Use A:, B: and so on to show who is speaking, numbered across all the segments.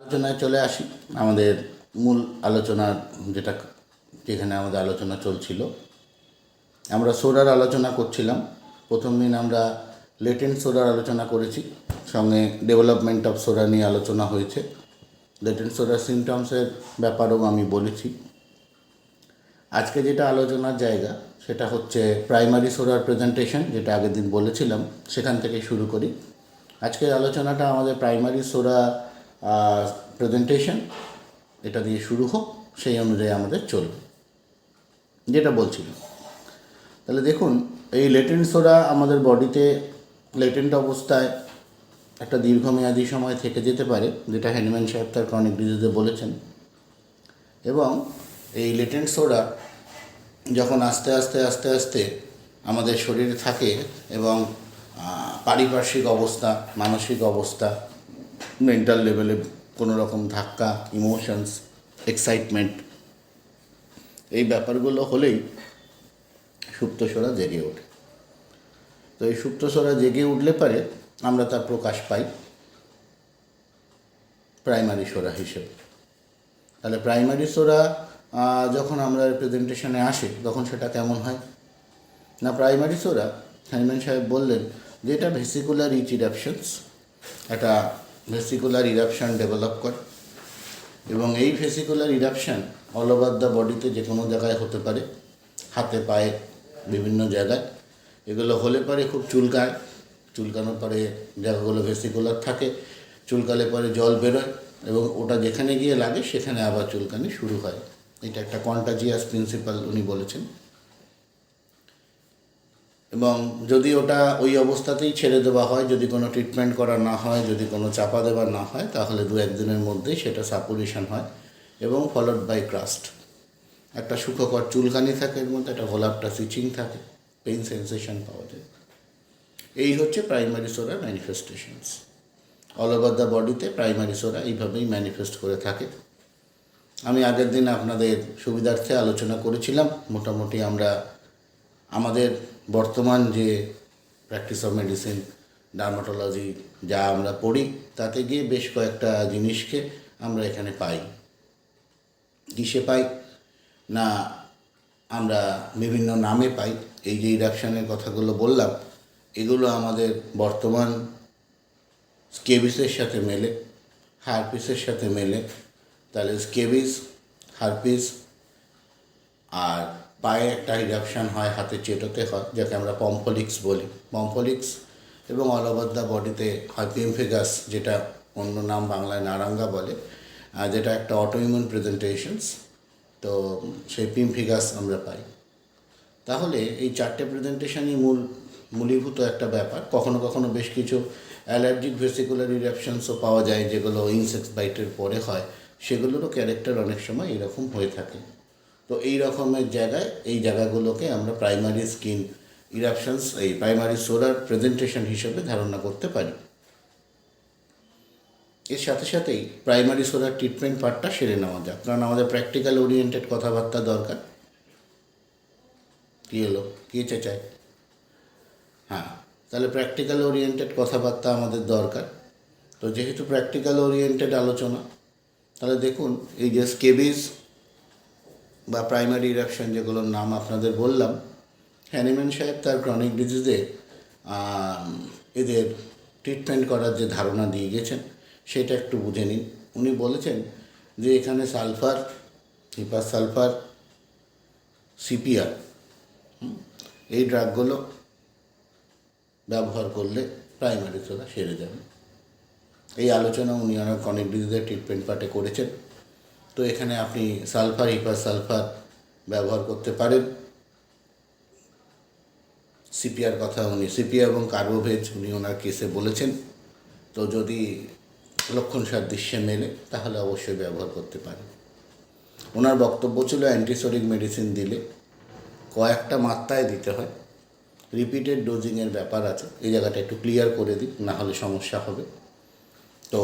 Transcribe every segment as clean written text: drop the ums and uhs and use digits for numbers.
A: আলোচনায় চলে আসি। আমাদের মূল আলোচনার যেখানে আমাদের আলোচনা চলছিল, আমরা সোডার আলোচনা করছিলাম। প্রথম দিন আমরা লেটেন্ট সোডার আলোচনা করেছি, সঙ্গে ডেভেলপমেন্ট অফ সোডা নিয়ে আলোচনা হয়েছে। লেটেন্ট সোডার সিমটমসের ব্যাপারেও আমি বলেছি। আজকে যেটা আলোচনার জায়গা সেটা হচ্ছে প্রাইমারি সোডার প্রেজেন্টেশন, যেটা আগের দিন বলেছিলাম, সেখান থেকে শুরু করি। আজকের আলোচনাটা আমাদের প্রাইমারি সোডা প্রেজেন্টেশন, এটা দিয়ে শুরু হোক, সেই অনুযায়ী আমাদের চলবে। যেটা বলছিলাম, তাহলে দেখুন, এই লেটেন্ট সোডা আমাদের বডিতে লেটেন্ট অবস্থায় একটা দীর্ঘমেয়াদী সময় থেকে যেতে পারে, যেটা হ্যানিম্যান সাহেব তার ক্রনিক ডিজিজে বলেছেন। এবং এই লেটেন্ট সোডা যখন আস্তে আস্তে আস্তে আস্তে আমাদের শরীরে থাকে এবং পারিপার্শ্বিক অবস্থা, মানসিক অবস্থা, মেন্টাল লেভেলে কোনো রকম ধাক্কা, ইমোশনস, এক্সাইটমেন্ট, এই ব্যাপারগুলো হলেই সুপ্ত সোডা জেগে ওঠে। তো এই সুপ্ত সোডা জেগে উঠলে পারে আমরা তার প্রকাশ পাই প্রাইমারি সোডা হিসেবে। তাহলে প্রাইমারি সোডা যখন আমরা প্রেজেন্টেশনে আসে তখন সেটা কেমন হয় না, প্রাইমারি সোডা হ্যানিম্যান সাহেব বললেন যে এটা ভেসিকুলার রিচ ইরাপশনস, একটা ভেসিকুলার ইরাপশন ডেভেলপ করে। এবং এই vesicular eruption all over the বডিতে যে কোনো জায়গায় হতে পারে, হাতে পায়ে বিভিন্ন জায়গায়। এগুলো হলে পরে খুব চুলকায়, চুলকানোর পরে জায়গাগুলো ভেসিকুলার থাকে, চুলকালে পরে জল বেরোয় এবং ওটা যেখানে গিয়ে লাগে সেখানে আবার চুলকানি শুরু হয়। এটা একটা কন্টাজিয়াস প্রিন্সিপাল উনি বলেছেন। এবং যদি ওটা ওই অবস্থাতেই ছেড়ে দেওয়া হয়, যদি কোনো ট্রিটমেন্ট করা না হয়, যদি কোনো চাপা দেওয়া না হয়, তাহলে 2-1 দিনের মধ্যেই সেটা সাপুরেশন হয় এবং ফলোড বাই ক্রাস্ট। একটা সুখকর চুলকানি থাকে, এর মধ্যে একটা ভোলাপটা সুইচিং থাকে, পেইন সেন্সেশন পাওয়া যায়। এই হচ্ছে প্রাইমারি সোডার ম্যানিফেস্টেশনস। অল ওভার দ্য বডিতে প্রাইমারি সোডা এইভাবেই ম্যানিফেস্ট করে থাকে। আমি আগের দিন আপনাদের সুবিধার্থে আলোচনা করেছিলাম। মোটামুটি আমরা আমাদের বর্তমান যে প্র্যাকটিস অফ মেডিসিন, ডার্মাটোলজি যা আমরা পড়ি, তাতে গিয়ে বেশ কয়েকটা জিনিসকে আমরা এখানে পাই। কিসে পাই না, আমরা বিভিন্ন নামে পাই। এই যে ইরাপশনের কথাগুলো বললাম, এগুলো আমাদের বর্তমান স্কেবিসের সাথে মেলে, হারপিসের সাথে মেলে। তাহলে স্কেবিস, হারপিস, আর পায়ে একটা ইরাপশন হয়, হাতে চেটোতে হয়, যাকে আমরা পম্পলিক্স বলি, পম্পলিক্স। এবং অল ওভার দ্য বডিতে হয় পিমফিগাস, যেটা অন্য নাম বাংলায় নারাঙ্গা বলে, যেটা একটা অটোইমিউন প্রেজেন্টেশনস। তো সেই পিমফিগাস আমরা পাই। তাহলে এই 4টে প্রেজেন্টেশনই মূলীভূত একটা ব্যাপার। কখনো কখনো বেশ কিছু অ্যালার্জিক ভেসিকুলার ইরাপশনসও পাওয়া যায়, যেগুলো ইনসেক্ট বাইটের পরে হয়। সেগুলোরও ক্যারেক্টার অনেক সময় এরকম হয়ে থাকে। তো এই রকমের জায়গায়, এই জায়গাগুলোকে আমরা প্রাইমারি স্কিন ইরাপশনস, এই প্রাইমারি সোডার প্রেজেন্টেশন হিসেবে ধারণা করতে পারি। এর সাথে সাথেই প্রাইমারি সোডার ট্রিটমেন্ট পার্টটা সেরে নেওয়া যাক, কারণ আমাদের প্র্যাকটিক্যাল ওরিয়েন্টেড কথাবার্তা দরকার। কী এলো, কী চাই? হ্যাঁ, তাহলে প্র্যাকটিক্যাল ওরিয়েন্টেড কথাবার্তা আমাদের দরকার। তো যেহেতু প্র্যাকটিক্যাল ওরিয়েন্টেড আলোচনা, তাহলে দেখুন, এই যে স্কেবিস বা প্রাইমারি ইরাপশন যেগুলোর নাম আপনাদের বললাম, হ্যানিম্যান সাহেব তার ক্রনিক ডিজিজে এদের ট্রিটমেন্ট করার যে ধারণা দিয়ে গেছেন সেটা একটু বুঝে নিন। উনি বলেছেন যে এখানে সালফার, হিপার সালফার, সিপিআর, এই ড্রাগগুলো ব্যবহার করলে প্রাইমারি সোডা সেরে যাবে। এই আলোচনা উনি ওনার ক্রনিক ডিজিজের ট্রিটমেন্ট পার্টে করেছেন। তো এখানে আপনি সালফার, হিপার সালফার ব্যবহার করতে পারেন। সিপিআর কথা উনি, সিপিআর এবং কার্বোভেজ উনি ওনার কেসে বলেছেন। তো যদি লক্ষণ সাদৃশ্যে মেলে তাহলে অবশ্যই ব্যবহার করতে পারেন। ওনার বক্তব্য ছিল অ্যান্টিসোডিক মেডিসিন দিলে কয়েকটা মাত্রায় দিতে হয়, রিপিটেড ডোজিংয়ের ব্যাপার আছে। এই জায়গাটা একটু ক্লিয়ার করে দিই, না হলে সমস্যা হবে। তো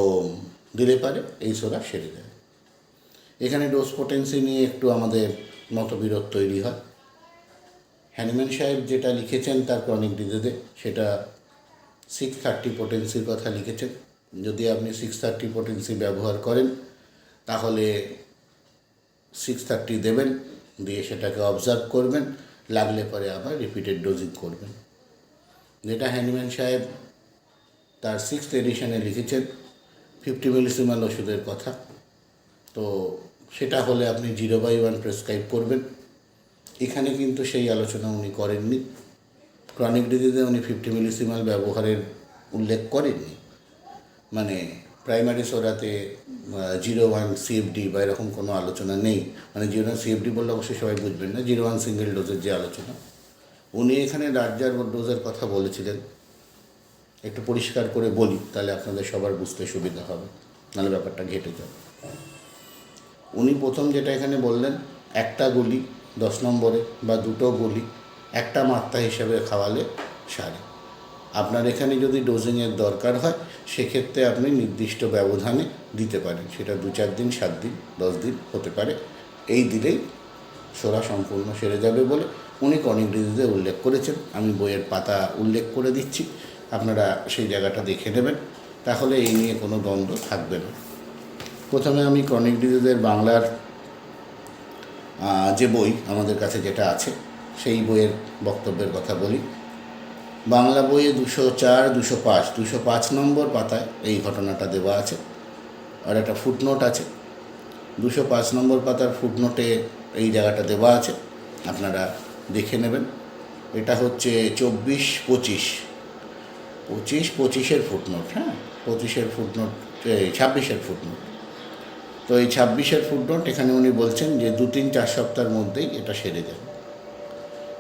A: দিলে পারে এই সোডা সেরে যায়। এখানে ডোজ পোটেন্সি নিয়ে একটু আমাদের মতবিরোধ তৈরি হয়। হ্যানিম্যান সাহেব যেটা লিখেছেন তার ক্রনিক ডিজিজে, সেটা 630 পোটেন্সির কথা লিখেছেন। যদি আপনি 630 পোটেন্সি ব্যবহার করেন তাহলে 630 দেবেন, দিয়ে সেটাকে অবজার্ভ করবেন, লাগলে পরে আবার রিপিটেড ডোজিং করবেন। যেটা হ্যানিম্যান সাহেব তার 6th এডিশনে লিখেছেন 50 মিলিসিমাল ওষুধের কথা, তো সেটা হলে আপনি 0/1 প্রেসক্রাইব করবেন। এখানে কিন্তু সেই আলোচনা উনি করেননি। ক্রনিক ডিজিজে উনি 50 মিলিসিমাল ব্যবহারের উল্লেখ করেননি, মানে প্রাইমারি সোরাতে 0/1 সিএফডি বা এরকম কোনো আলোচনা নেই। মানে 0/1 সিএফডি বললে অবশ্যই সবাই বুঝবেন না, 0/1 সিঙ্গেল ডোজের যে আলোচনা, উনি এখানে লার্জার ডোজের কথা বলেছিলেন। একটু পরিষ্কার করে বলি, তাহলে আপনাদের সবার বুঝতে সুবিধা হবে, নাহলে ব্যাপারটা ঘেটে যাবে। উনি প্রথম যেটা এখানে বললেন, একটা গুলি 10 নম্বরে বা 2টো গুলি একটা মাত্রা হিসেবে খাওয়ালে সারে। আপনার এখানে যদি ডোজিংয়ের দরকার হয় সেক্ষেত্রে আপনি নির্দিষ্ট ব্যবধানে দিতে পারেন, সেটা 2-4 দিন, 7 দিন, 10 দিন হতে পারে। এই দিলেই সোরা সম্পূর্ণ সেরে যাবে বলে উনি ক্রনিক ডিজিজে উল্লেখ করেছেন। আমি বইয়ের পাতা উল্লেখ করে দিচ্ছি, আপনারা সেই জায়গাটা দেখে নেবেন, তাহলে এই নিয়ে কোনো দ্বন্দ্ব থাকবে না। প্রথমে আমি ক্রনিক ডিজিজের বাংলার যে বই আমাদের কাছে যেটা আছে সেই বইয়ের বক্তব্যের কথা বলি। বাংলা বইয়ে 204, 205, 205 নম্বর পাতায় এই ঘটনাটা দেওয়া আছে, আর একটা ফুটনোট আছে। 205 নম্বর পাতার ফুটনোটে এই জায়গাটা দেওয়া আছে, আপনারা দেখে নেবেন। এটা হচ্ছে 25-25-25-25-এর ফুটনোট, হ্যাঁ 25-এর ফুটনোট, 26-এর ফুটনোট। তো এই 26-এর ফুটনোট এখানে উনি বলছেন যে 2-3-4 সপ্তাহের মধ্যেই এটা সেরে যাবে।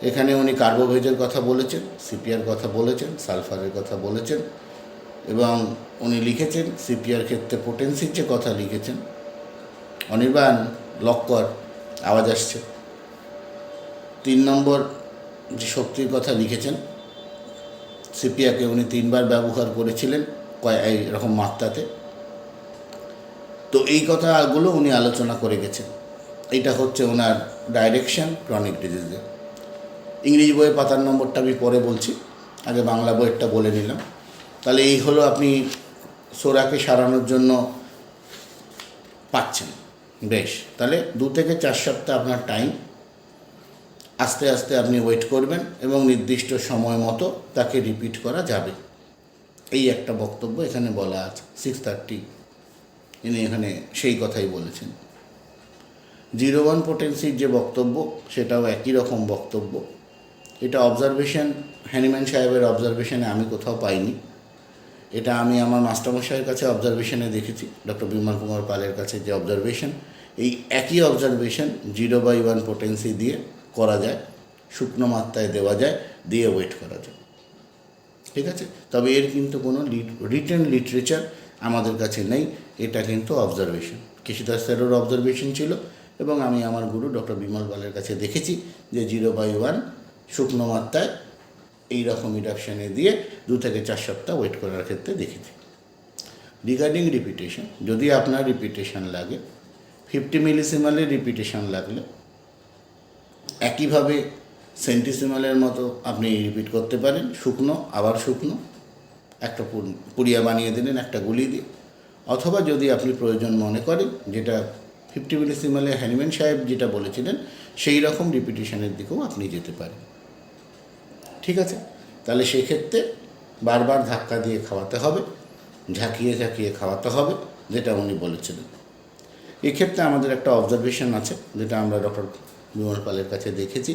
A: এখানে উনি কার্বোভেজের কথা বলেছেন, সিপিআর কথা বলেছেন, সালফারের কথা বলেছেন, এবং উনি লিখেছেন সিপিআর ক্ষেত্রে পোটেন্সির যে কথা লিখেছেন, অনির্বাণ লক্কর আওয়াজ আসছে। 3 নম্বর যে শক্তির কথা লিখেছেন, সিপিআরকে উনি 3বার ব্যবহার করেছিলেন এরকম মাত্রাতে। তো এই কথাগুলো উনি আলোচনা করে গেছেন। এটা হচ্ছে ওনার ডাইরেকশন ক্রনিক ডিজিজে। ইংরেজি বইয়ের পাতার নম্বরটা আমি পরে বলছি, আগে বাংলা বইয়েরটা বলে নিলাম। তাহলে এই হলো আপনি সোরাকে সারানোর জন্য পাচ্ছেন। বেশ, তাহলে 2 থেকে 4 সপ্তাহ আপনার টাইম, আস্তে আস্তে আপনি ওয়েট করবেন এবং নির্দিষ্ট সময় মতো তাকে রিপিট করা যাবে। এই একটা বক্তব্য এখানে বলা আছে। 630 ইনি এখানে সেই কথাই বলেছেন। 0/1 পোটেন্সির যে বক্তব্য সেটাও একই রকম বক্তব্য। এটা অবজারভেশন, হ্যানিম্যান সাহেবের অবজারভেশনে আমি কোথাও পাইনি। এটা আমি আমার মাস্টারমশাইয়ের কাছে অবজারভেশনে দেখেছি, ডক্টর বিমল কুমার পালের কাছে যে অবজারভেশন, এই একই অবজারভেশন 0/1 পোটেন্সি দিয়ে করা যায়, শুকনো মাত্রায় দেওয়া যায়, দিয়ে ওয়েট করা যায়। ঠিক আছে, তবে এর কিন্তু কোনো রিটেন লিটারেচার আমাদের কাছে নেই, এটা কিন্তু অবজারভেশন। কৃষিদাস স্যারের অবজারভেশন ছিল, এবং আমি আমার গুরু ডক্টর বিমল পালের কাছে দেখেছি যে 0/1 শুকনো মাত্রায় এইরকম ইডাকশানে দিয়ে 2 থেকে 4 সপ্তাহ ওয়েট করার ক্ষেত্রে দেখেছি। রিগার্ডিং রিপিটেশন, যদি আপনার রিপিটেশন লাগে 50 মিলিসিমালের রিপিটেশন লাগলে একইভাবে সেন্টিসিমালের মতো আপনি রিপিট করতে পারেন, শুকনো আবার শুকনো, একটা পুড়িয়া বানিয়ে দিলেন একটা গুলি দিয়ে। অথবা যদি আপনি প্রয়োজন মনে করেন, যেটা 50 মিলিসিমালে হ্যানিম্যান সাহেব যেটা বলেছিলেন সেই রকম রিপিটেশনের দিকেও আপনি যেতে পারেন। ঠিক আছে, তাহলে সেক্ষেত্রে বারবার ধাক্কা দিয়ে খাওয়াতে হবে, ঝাঁকিয়ে ঝাঁকিয়ে খাওয়াতে হবে, যেটা উনি বলেছিলেন। এক্ষেত্রে আমাদের একটা অবজারভেশন আছে, যেটা আমরা ডক্টর বিমল পালের কাছে দেখেছি,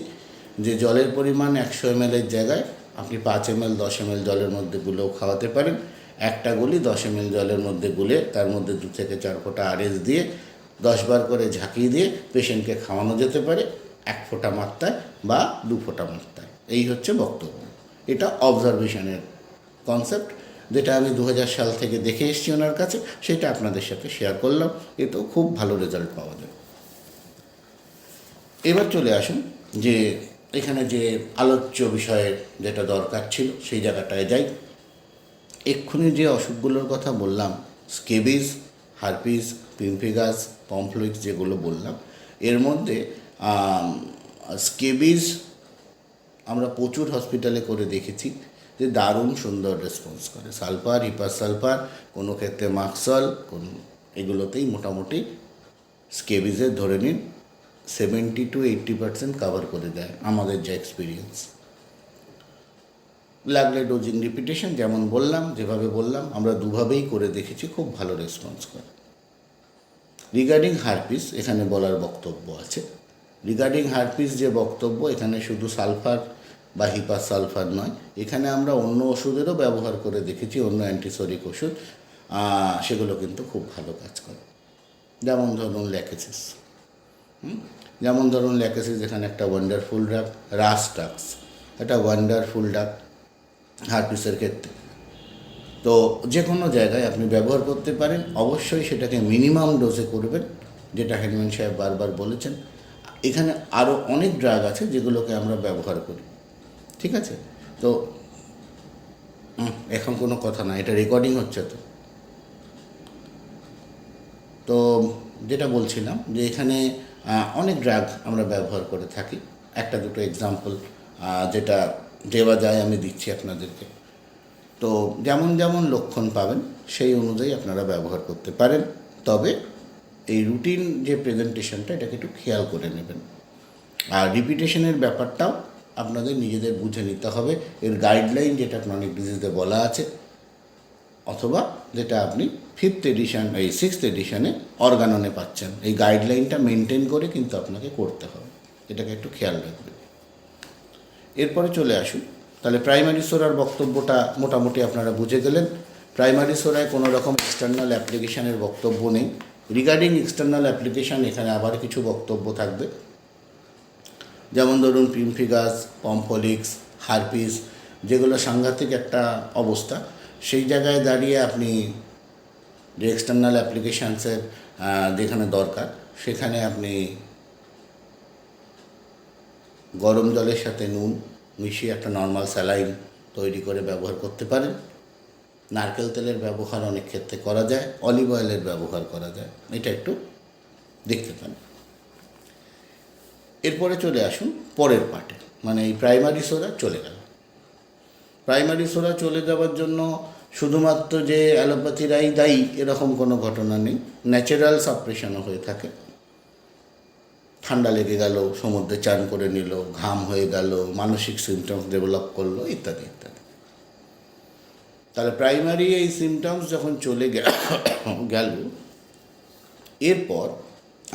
A: যে জলের পরিমাণ 100 ml-এর জায়গায় আপনি 5 ml 10 ml জলের মধ্যে গুলেও খাওয়াতে পারেন। একটা গুলি 10 ml জলের মধ্যে গুলে তার মধ্যে 2 থেকে 4 ফোঁটা আরএস দিয়ে 10 বার করে ঝাঁকিয়ে দিয়ে পেশেন্টকে খাওয়ানো যেতে পারে, 1 ফোঁটা মাত্রায় বা 2 ফোঁটা মাত্রায়। এই হচ্ছে বক্তব্য। এটা অবজারভেশনের কনসেপ্ট, যেটা আমি 2000 সাল থেকে দেখে এসেছি ওনার কাছে, সেটা আপনাদের সাথে শেয়ার করলাম। এতেও খুব ভালো রেজাল্ট পাওয়া যায়। এবার চলে আসুন যে এখানে যে আলোচ্য বিষয়ের যেটা দরকার ছিল সেই জায়গাটায় যাই। এক্ষুনি যে অসুখগুলোর কথা বললাম, স্কেবিজ, হারপিস, পিম্পিগাস, পমফ্লয়েডস যেগুলো বললাম, এর মধ্যে স্কেবিজ আমরা প্রচুর হসপিটালে করে দেখেছি যে দারুণ সুন্দর রেসপন্স করে। সালফার, হিপার সালফার, কোনো ক্ষেত্রে মাক্সল, এগুলোতেই মোটামুটি স্কেবিজের ধরে নিন 70 to 80% কাভার করে দেয় আমাদের যে এক্সপিরিয়েন্স। লাগলে ডোজিং রিপিটেশন যেমন বললাম, যেভাবে বললাম আমরা দুভাবেই করে দেখেছি, খুব ভালো রেসপন্স করে। রিগার্ডিং হারপিস এখানে বলার বক্তব্য আছে। রিগার্ডিং হারপিস যে বক্তব্য, এখানে শুধু সালফার বা হিপার সালফার নয়, এখানে আমরা অন্য ওষুধেরও ব্যবহার করে দেখেছি, অন্য অ্যান্টিসোরিক ওষুধ, সেগুলো কিন্তু খুব ভালো কাজ করে। যেমন ধরুন ল্যাকেসিস, যেমন ধরুন ল্যাকেসিস এখানে একটা ওয়ান্ডারফুল ড্রাগ। রাস্টাক্স একটা ওয়ান্ডারফুল ড্রাগ হারপিসের ক্ষেত্রে। তো যে কোনো জায়গায় আপনি ব্যবহার করতে পারেন, অবশ্যই সেটাকে মিনিমাম ডোজে করবেন, যেটা হ্যানিম্যান সাহেব বারবার বলেছেন। এখানে আরও অনেক ড্রাগ আছে যেগুলোকে আমরা ব্যবহার করি, ঠিক আছে? তো এখন কোনো কথা না, এটা রেকর্ডিং হচ্ছে। তো যেটা বলছিলাম যে এখানে অনেক ড্রাগ আমরা ব্যবহার করে থাকি। একটা দুটো এক্সাম্পল যেটা দেওয়া যায় আমি দিচ্ছি আপনাদেরকে। তো যেমন যেমন লক্ষণ পাবেন সেই অনুযায়ী আপনারা ব্যবহার করতে পারেন, তবে এই রুটিন যে প্রেজেন্টেশনটা এটাকে একটু খেয়াল করে নেবেন। আর রিপিটেশনের ব্যাপারটাও আপনাদের নিজেদের বুঝে নিতে হবে। এর গাইডলাইন যেটা ক্রনিক ডিজিজে বলা আছে, অথবা যেটা আপনি 5th এডিশন এই 6th এডিশনে অর্গাননে পাচ্ছেন, এই গাইডলাইনটা মেনটেন করে কিন্তু আপনাকে করতে হবে, এটাকে একটু খেয়াল রাখবেন। এরপরে চলে আসুন, তাহলে প্রাইমারি সোরার বক্তব্যটা মোটামুটি আপনারা বুঝে গেলেন। প্রাইমারি সোরায় কোনো রকম এক্সটার্নাল অ্যাপ্লিকেশানের বক্তব্য নেই। রিগার্ডিং এক্সটার্নাল অ্যাপ্লিকেশান এখানে আবার কিছু বক্তব্য থাকবে, যেমন ধরুন পিমফিগাস, পম্পলিক্স, হারপিস, যেগুলো সাংঘাতিক একটা অবস্থা, সেই জায়গায় দাঁড়িয়ে আপনি যে এক্সটার্নাল অ্যাপ্লিকেশানসের যেখানে দরকার সেখানে আপনি গরম জলের সাথে নুন মিশিয়ে একটা নর্মাল স্যালাইন তৈরি করে ব্যবহার করতে পারেন। নারকেল তেলের ব্যবহার অনেক ক্ষেত্রে করা যায়, অলিভ অয়েলের ব্যবহার করা যায়, এটা একটু দেখতে পান। এরপরে চলে আসুন পরের পার্টে, মানে এই প্রাইমারি সোরা চলে গেল। প্রাইমারি সোরা চলে যাওয়ার জন্য শুধুমাত্র যে অ্যালোপ্যাথিরাই দায়ী এরকম কোনো ঘটনা নেই, ন্যাচারাল সাপ্রেশনও হয়ে থাকে। ঠান্ডা লেগে গেল, সমুদ্রে চান করে নিল, ঘাম হয়ে গেল, মানসিক সিমটমস ডেভেলপ করলো, ইত্যাদি ইত্যাদি। তাহলে প্রাইমারি এই সিমটমস যখন চলে গেল, এরপর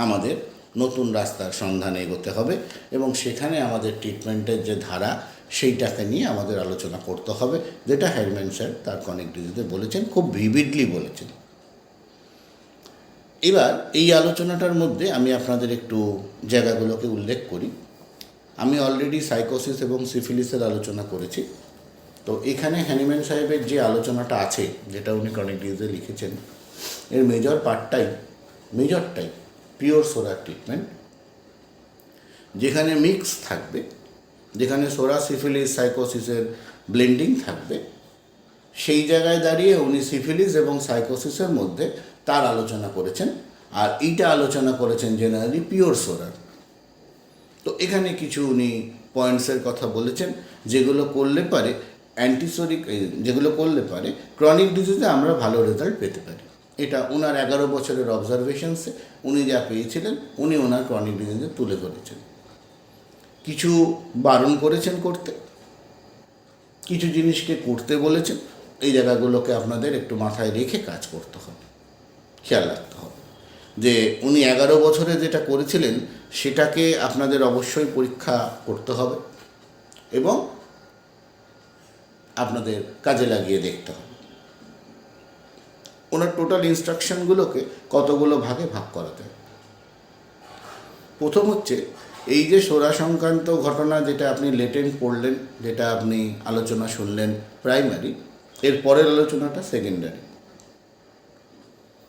A: আমাদের নতুন রাস্তার সন্ধানে এগোতে হবে এবং সেখানে আমাদের ট্রিটমেন্টের যে ধারা সেইটাকে নিয়ে আমাদের আলোচনা করতে হবে, যেটা হ্যানিম্যান স্যার তার ক্রনিক ডিজিজে বলেছেন, খুব ভিভিডলি বলেছেন। এবার এই আলোচনাটার মধ্যে আমি আপনাদের একটু জায়গাগুলোকে উল্লেখ করি। আমি অলরেডি সাইকোসিস এবং সিফিলিসের আলোচনা করেছি। তো এখানে হ্যানিম্যান সাহেবের যে আলোচনাটা আছে, যেটা উনি ক্রনিক ডিজিজে লিখেছেন, এর মেজরটাই পিওর সোরা ট্রিটমেন্ট, যেখানে মিক্স থাকবে, যেখানে সোরা সিফিলিস সাইকোসিসের ব্লেন্ডিং থাকবে। সেই জায়গায় দাঁড়িয়ে উনি সিফিলিস এবং সাইকোসিসের মধ্যে তার আলোচনা করেছেন, আর এইটা আলোচনা করেছেন জেনারেলি পিওর সোরার। তো এখানে কিছু উনি পয়েন্টসের কথা বলেছেন, যেগুলো করলে পারে যেগুলো করলে পারে ক্রনিক ডিজিজে আমরা ভালো রেজাল্ট পেতে পারি। এটা ওনার 11 বছরের অবজারভেশনসে উনি যা পেয়েছিলেন উনি ওনার ক্রনিক ডিজিজে তুলে ধরেছেন। কিছু বারণ করেছেন করতে, কিছু জিনিসকে করতে বলেছেন। এই জায়গাগুলোকে আপনাদের একটু মাথায় রেখে কাজ করতে হবে, খেয়াল রাখতে হবে যে উনি 11 বছরে যেটা করেছিলেন সেটাকে আপনাদের অবশ্যই পরীক্ষা করতে হবে এবং আপনাদের কাজে লাগিয়ে দেখতে হবে। ওনার টোটাল ইনস্ট্রাকশনগুলোকে কতগুলো ভাগে ভাগ করাতে হবে। প্রথম হচ্ছে এই যে সোরা সংক্রান্ত ঘটনা, যেটা আপনি লেটেন্ট পড়লেন, যেটা আপনি আলোচনা শুনলেন প্রাইমারি, এর পরের আলোচনাটা সেকেন্ডারি।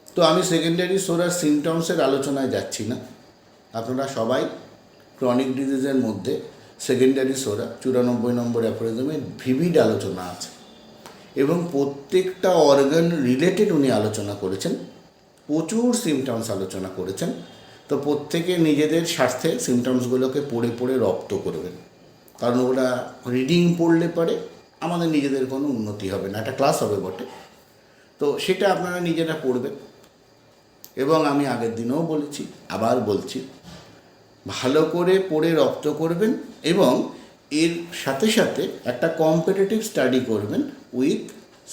A: তো আমি সেকেন্ডারি সোরার সিমটমসের আলোচনায় যাচ্ছি না। আপনারা সবাই ক্রনিক ডিজিজের মধ্যে সেকেন্ডারি সোরা 94 নম্বর অ্যাফোরিজমে ভিভিড আলোচনা আছে এবং প্রত্যেকটা অর্গান রিলেটেড উনি আলোচনা করেছেন, প্রচুর সিমটমস আলোচনা করেছেন। তো প্রত্যেকে নিজেদের স্বার্থে সিমটমসগুলোকে পড়ে পড়ে রপ্ত করবেন, কারণ ওরা রিডিং পড়লে পরে আমাদের নিজেদের কোনো উন্নতি হবে না। একটা ক্লাস হবে বটে, তো সেটা আপনারা নিজেরা পড়বেন। এবং আমি আগের দিনেও বলেছি, আবার বলছি, ভালো করে পড়ে রপ্ত করবেন এবং এর সাথে সাথে একটা কম্পিটিটিভ স্টাডি করবেন উইথ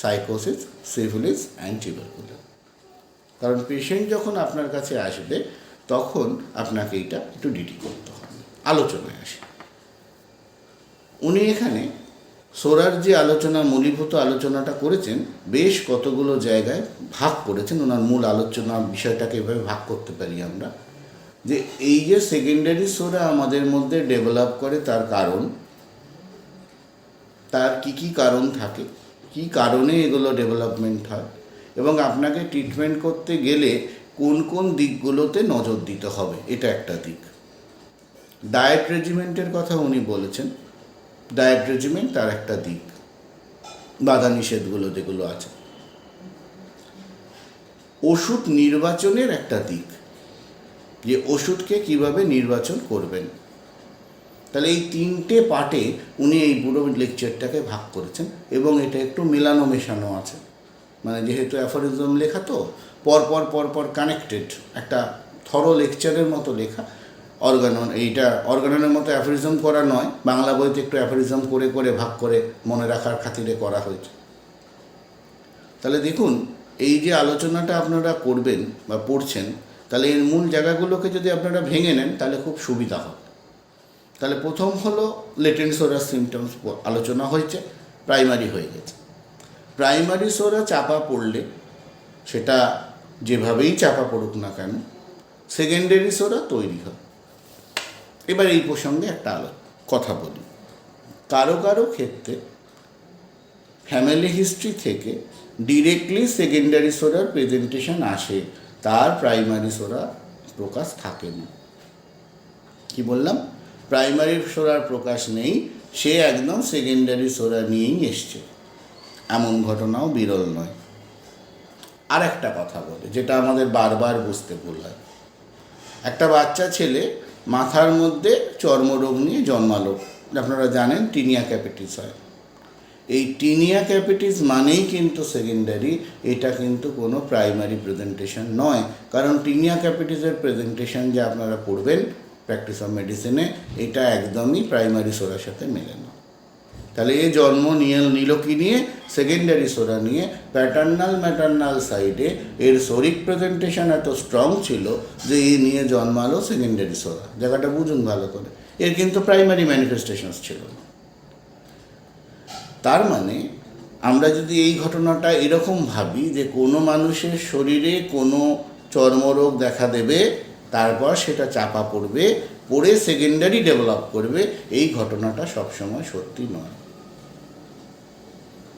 A: সাইকোসিস, সিফিলিস অ্যান্ড টিউবারকুলার। কারণ পেশেন্ট যখন আপনার কাছে আসবে তখন আপনাকে এটা একটু ডিটি করতে হবে। আলোচনায় আসে, উনি এখানে সোরার যে আলোচনা, মূলীভূত আলোচনাটা করেছেন, বেশ কতগুলো জায়গায় ভাগ করেছেন। ওনার মূল আলোচনা বিষয়টাকে এভাবে ভাগ করতে পারি আমরা, যে এই যে সেকেন্ডারি সোরা আমাদের মধ্যে ডেভেলপ করে তার কারণ, তার কি কারণ থাকে, কি কারণে এগুলো ডেভেলপমেন্ট হয়, এবং আপনাকে ট্রিটমেন্ট করতে গেলে কোন কোন দিকগুলোতে নজর দিতে হবে, এটা একটা দিক। ডায়েট রেজিমেন্টের কথা উনি বলেছেন, ডায়েট রেজিমেন্ট তার একটা দিক, বাধা নিষেধগুলো যেগুলো আছে। ওষুধ নির্বাচনের একটা দিক, যে ওষুধকে কিভাবে নির্বাচন করবেন। তাহলে এই তিনটে পার্টে উনি এই পুরো লেকচারটাকে ভাগ করেছেন, এবং এটা একটু মেলানো মেশানো আছে। মানে যেহেতু অ্যাফোরিজম লেখা, তো পরপর কানেক্টেড, একটা থরো লেকচারের মতো লেখা। এইটা অর্গাননের মতো অ্যাফোরিজম করা নয়, বাংলা বইতে একটু অ্যাফোরিজম করে করে ভাগ করে মনে রাখার খাতিরে করা হয়েছে। তাহলে দেখুন, এই যে আলোচনাটা আপনারা করবেন বা পড়ছেন, তাহলে এর মূল জায়গাগুলোকে যদি আপনারা ভেঙে নেন তাহলে খুব সুবিধা হবে। তাহলে প্রথম হলো লেটেন্ট সোরাস সিমটমস আলোচনা হয়েছে, প্রাইমারি হয়ে গেছে। প্রাইমারি সোরা চাপা পড়লে, সেটা যেভাবেই চাপা পড়ুক না কেন, সেকেন্ডারি সোরা তৈরি হয়। এবার এই প্রসঙ্গে একটা কথা বলি। কারো কারো ক্ষেত্রে ফ্যামিলি হিস্ট্রি থেকে ডিরেক্টলি সেকেন্ডারি সোরার প্রেজেন্টেশন আসে, তার প্রাইমারি সোরা প্রকাশ থাকে না। কি বললাম? প্রাইমারি সোরার প্রকাশ নেই, সে একদম সেকেন্ডারি সোরা নিয়েই এসছে, এমন ঘটনাও বিরল নয়। আর একটা কথা বলে, যেটা আমাদের বারবার বুঝতে ভুল হয়। একটা বাচ্চা ছেলে মাথার মধ্যে চর্মরোগ নিয়ে জন্মালো, আপনারা জানেন টিনিয়া ক্যাপিটিস হয়। এই টিনিয়া ক্যাপিটিস মানেই কিন্তু সেকেন্ডারি, এটা কিন্তু কোনো প্রাইমারি প্রেজেন্টেশন নয়। কারণ টিনিয়া ক্যাপিটিসের প্রেজেন্টেশন যে আপনারা পড়বেন প্র্যাকটিস অফ মেডিসিনে, এটা একদমই প্রাইমারি সোরার সাথে মেলে না। তাহলে এ জন্ম নিল কি নিয়ে? সেকেন্ডারি সোরা নিয়ে। প্যাটার্নাল ম্যাটার্নাল সাইডে এর শরিক প্রেজেন্টেশন এত স্ট্রং ছিল যে এ নিয়ে জন্মালো সেকেন্ডারি সোরা। জায়গাটা বুঝুন ভালো করে, এর কিন্তু প্রাইমারি ম্যানিফেস্টেশনস ছিল না। তার মানে আমরা যদি এই ঘটনাটা এরকম ভাবি যে কোনো মানুষের শরীরে কোনো চর্মরোগ দেখা দেবে, তারপর সেটা চাপা পড়বে, পড়ে সেকেন্ডারি ডেভেলপ করবে, এই ঘটনাটা সবসময় সত্যি নয়।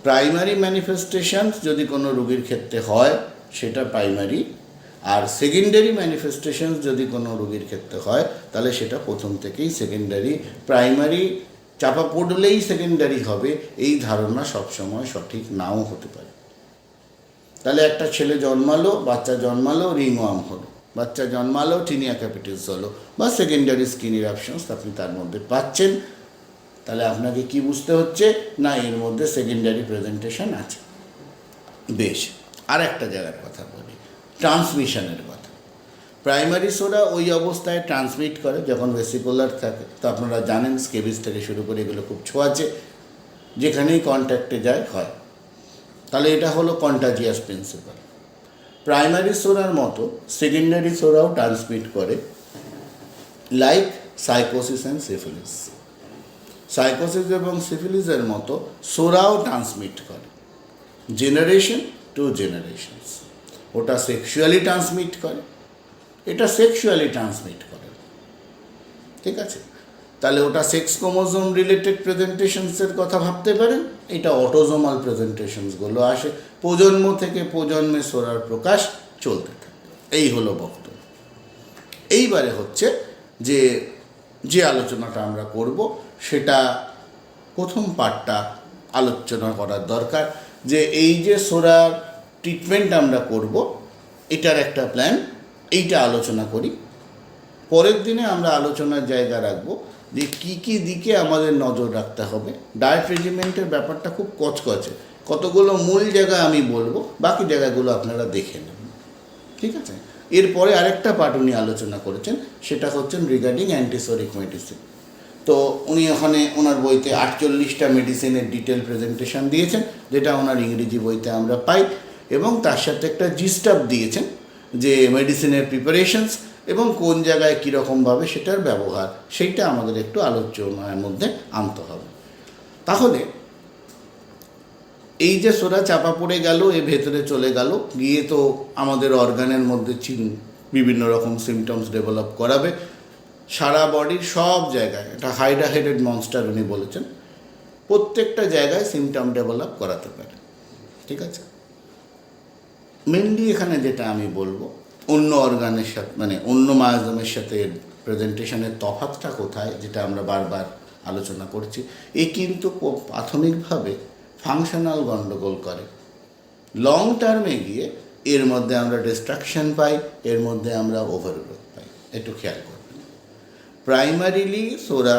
A: প্রাইমারি ম্যানিফেস্টেশন যদি কোনো রোগীর ক্ষেত্রে হয় সেটা প্রাইমারি, আর সেকেন্ডারি ম্যানিফেস্টেশন যদি কোনো রোগীর ক্ষেত্রে হয় তাহলে সেটা প্রথম থেকেই সেকেন্ডারি। প্রাইমারি চাপা পড়লেই সেকেন্ডারি হবে, এই ধারণা সবসময় সঠিক নাও হতে পারে। তাহলে একটা ছেলে জন্মালো, বাচ্চা জন্মালো, রিংওয়ার্ম হলো, বাচ্চা জন্মালো, টিনিয়া ক্যাপিটিস হলো, বা সেকেন্ডারি স্কিন ইরাপশনস আপনি তার মধ্যে পাচ্ছেন। তাহলে আপনাকে কি বুঝতে হচ্ছে? না, এর মধ্যে সেকেন্ডারি প্রেজেন্টেশন আছে। বেশ, আর একটা জায়গার কথা বলি, ট্রান্সমিশনের কথা। প্রাইমারি সোরা ওই অবস্থায় ট্রান্সমিট করে যখন ভেসিকুলার থাকে। তো আপনারা জানেন স্কেবিস থেকে শুরু করে এগুলো খুব ছোঁয়াচে, যেখানেই কন্ট্যাক্টে যায় হয়। তাহলে এটা হলো কন্টাজিয়াস প্রিন্সিপাল। প্রাইমারি সোরার মতো সেকেন্ডারি সোরাও ট্রান্সমিট করে, লাইক সাইকোসিস অ্যান্ড সিফিলিস। সাইকোসিস এবং সিফিলিসের মতো সোরাও ট্রান্সমিট করে জেনারেশন টু জেনারেশনস। ওটা সেক্সুয়ালি ট্রান্সমিট করে, এটা সেক্সুয়ালি ট্রান্সমিট করে। ঠিক আছে? তাহলে ওটা সেক্স ক্রোমোজোম রিলেটেড প্রেজেন্টেশনসের কথা ভাবতে পারেন, এটা অটোজোমাল প্রেজেন্টেশনসগুলো আসে। প্রজন্ম থেকে প্রজন্মে সোরার প্রকাশ চলতে থাকে। এই হলো বক্তব্য। এইবারে হচ্ছে যে আলোচনাটা আমরা করব, সেটা প্রথম পার্টটা আলোচনা করার দরকার, যে এই যে সোরার ট্রিটমেন্ট আমরা করব, এটার একটা প্ল্যান, এইটা আলোচনা করি। পরের দিনে আমরা আলোচনার জায়গা রাখবো যে কী কী দিকে আমাদের নজর রাখতে হবে। ডায়েট রেজিমেন্টের ব্যাপারটা খুব কচকচে, কতগুলো মূল জায়গা আমি বলবো, বাকি জায়গাগুলো আপনারা দেখে নেবেন, ঠিক আছে। এরপরে আরেকটা পার্ট উনি আলোচনা করেছেন, সেটা হচ্ছেন রিগার্ডিং অ্যান্টিসোরিক মেডিসিন। তো উনি ওখানে ওনার বইতে 48টা মেডিসিনের ডিটেল প্রেজেন্টেশন দিয়েছেন, যেটা ওনার ইংরেজি বইতে আমরা পাই, এবং তার সাথে একটা জিস্টাপ দিয়েছেন যে মেডিসিনের প্রিপারেশনস এবং কোন জায়গায় কীরকমভাবে সেটার ব্যবহার, সেইটা আমাদের একটু আলোচনার মধ্যে আনতে হবে। তাহলে এই যে সোরা চাপা পড়ে গেল, এ ভেতরে চলে গেল, গিয়ে তো আমাদের অর্গানের মধ্যে বিভিন্ন রকম সিমটমস ডেভেলপ করাবে সারা বডির সব জায়গায়। এটা হাইড্রা-হেডেড মনস্টার উনি বলেছেন, প্রত্যেকটা জায়গায় সিমটম ডেভেলপ করাতে পারে, ঠিক আছে। মেনলি এখানে যেটা আমি বলবো, অন্য অর্গানের সাথে মানে অন্য মায়াজমের সাথে প্রেজেন্টেশনের তফাৎটা কোথায়, যেটা আমরা বারবার আলোচনা করছি। এ কিন্তু প্রাথমিকভাবে ফাংশনাল গণ্ডগোল করে, লং টার্মে গিয়ে এর মধ্যে আমরা ডিস্ট্রাকশন পাই, এর মধ্যে আমরা ওভারগ্রোথ পাই। একটু খেয়াল করবেন। প্রাইমারিলি সোরা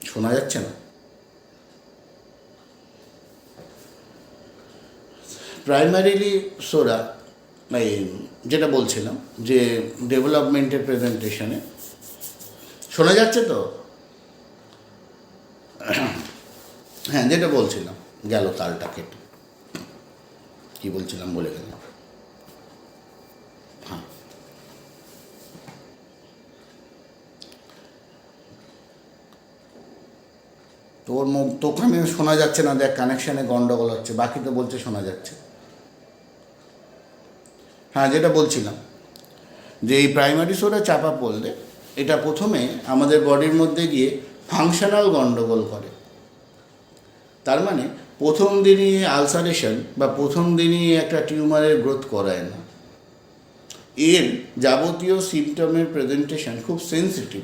A: শোনা যাচ্ছে না, প্রাইমারিলি সোরা যেটা বলছিলাম যে ডেভেলপমেন্টের প্রেজেন্টেশনে শোনা যাচ্ছে তো, হ্যাঁ যেটা বলছিলাম, গেল তালটা কেটে, কী বলছিলাম বলে গেলাম। হ্যাঁ, তোখানে শোনা যাচ্ছে না, দেখ কানেকশানে গন্ডগোল হচ্ছে, বাকি তো বলছে শোনা যাচ্ছে। হ্যাঁ, যেটা বলছিলাম যে এই প্রাইমারি সোরা চাপা পড়লে এটা প্রথমে আমাদের বডির মধ্যে গিয়ে ফাংশনাল গন্ডগোল করে। তার মানে প্রথম দিনই আলসারেশন বা প্রথম দিনই একটা টিউমারের গ্রোথ করায় না। এর যাবতীয় সিমটমের প্রেজেন্টেশন খুব সেন্সিটিভ।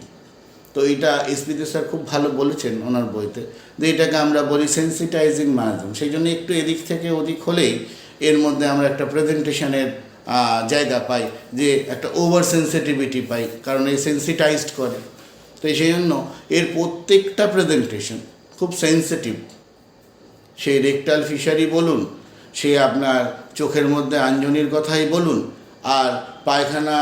A: তো এটা এসপিতে স্যার খুব ভালো বলেছেন ওনার বইতে, যে এটাকে আমরা বলি সেন্সিটাইজিং মাধ্যম। সেই জন্য একটু এদিক থেকে ওদিক হলেই এর মধ্যে আমরা একটা প্রেজেন্টেশনের জায়গা পাই, যে একটা ওভার সেন্সিটিভিটি পাই, কারণ এই সেন্সিটাইজড করে। তো সেই জন্য এর প্রত্যেকটা প্রেজেন্টেশন খুব সেন্সিটিভ। সেই রেকটাল ফিশারি বলুন, সে আপনার চোখের মধ্যে আঞ্জনির কথাই বলুন, আর পায়খানা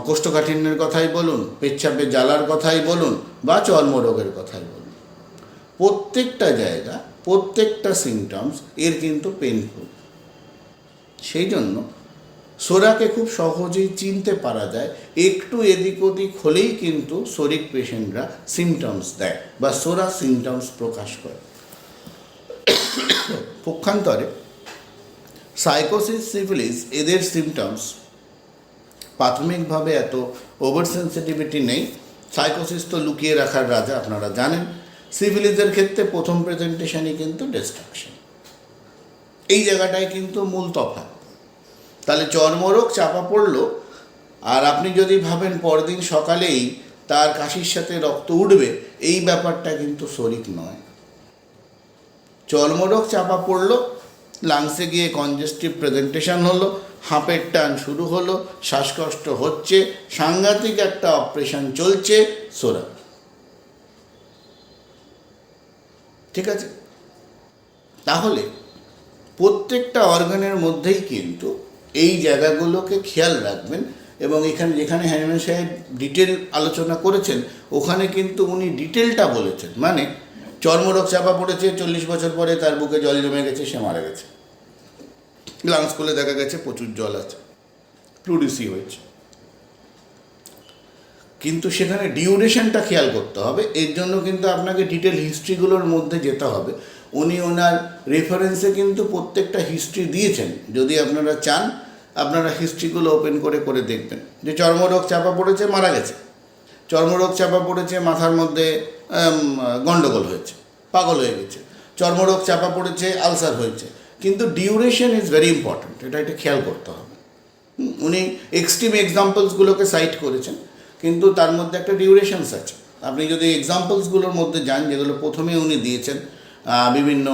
A: কোষ্ঠকাঠিন্যের কথাই বলুন, পেচ্ছাপে জ্বালার কথাই বলুন, বা চর্মরোগের কথাই বলুন, প্রত্যেকটা জায়গা প্রত্যেকটা সিমটমস এর কিন্তু পেনফুল। সেই জন্য সোরাকে খুব সহজেই চিনতে পারা যায়, একটু এদিক ওদিক হলেই কিন্তু সোরিক পেশেন্টরা সিমটমস দেয় বা সোরা সিমটমস প্রকাশ করে। পক্ষান্তরে সাইকোসিস, সিফিলিস এদের সিমটমস প্রাথমিকভাবে এত ওভার সেন্সিটিভিটি নেই। সাইকোসিস তো লুকিয়ে রাখার রাজা, আপনারা জানেন। সিফিলিসের ক্ষেত্রে প্রথম প্রেজেন্টেশনই কিন্তু ডিস্ট্রাকশন। এই জায়গাটায় কিন্তু মূল তফাৎ। তাহলে চর্মরোগ চাপা পড়লো, আর আপনি যদি ভাবেন পরদিন সকালেই তার কাশির সাথে রক্ত উঠবে, এই ব্যাপারটা কিন্তু শরীর নয়। চর্মরোগ চাপা পড়লো, লাংসে গিয়ে কনজেস্টিভ প্রেজেন্টেশন হলো, হাঁপের টান শুরু হলো, শ্বাসকষ্ট হচ্ছে, সাংঘাতিক একটা অপারেশন চলছে, সোরা। ঠিক আছে, তাহলে প্রত্যেকটা অর্গানের মধ্যেই কিন্তু এই জায়গাগুলোকে খেয়াল রাখবেন। এবং এখানে যেখানে হ্যানিম্যান সাহেব ডিটেল আলোচনা করেছেন, ওখানে কিন্তু উনি ডিটেলটা বলেছেন। মানে চর্মরোগ চাপা পড়েছে, 40 বছর পরে তার বুকে জল জমে গেছে, সে মারা গেছে। লাংস খুলে দেখা গেছে প্রচুর জল আছে, প্লুরিসি হয়েছে। কিন্তু সেখানে ডিউরেশনটা খেয়াল করতে হবে। এর জন্য কিন্তু আপনাকে ডিটেল হিস্ট্রিগুলোর মধ্যে যেতে হবে। উনি ওনার রেফারেন্সে কিন্তু প্রত্যেকটা হিস্ট্রি দিয়েছেন। যদি আপনারা চান, আপনারা হিস্ট্রিগুলো ওপেন করে করে দেখবেন যে চর্মরোগ চাপা পড়েছে, মারা গেছে। চর্মরোগ চাপা পড়েছে, মাথার মধ্যে গন্ডগোল হয়েছে, পাগল হয়ে গেছে। চর্মরোগ চাপা পড়েছে, আলসার হয়েছে। কিন্তু ডিউরেশন ইজ ভেরি ইম্পর্ট্যান্ট, এটা একটু খেয়াল করতে হবে। উনি এক্সট্রিম এক্সাম্পলসগুলোকে সাইট করেছেন, কিন্তু তার মধ্যে একটা ডিউরেশনস আছে। আপনি যদি এক্সাম্পলসগুলোর মধ্যে যান, যেগুলো প্রথমে উনি দিয়েছেন, বিভিন্ন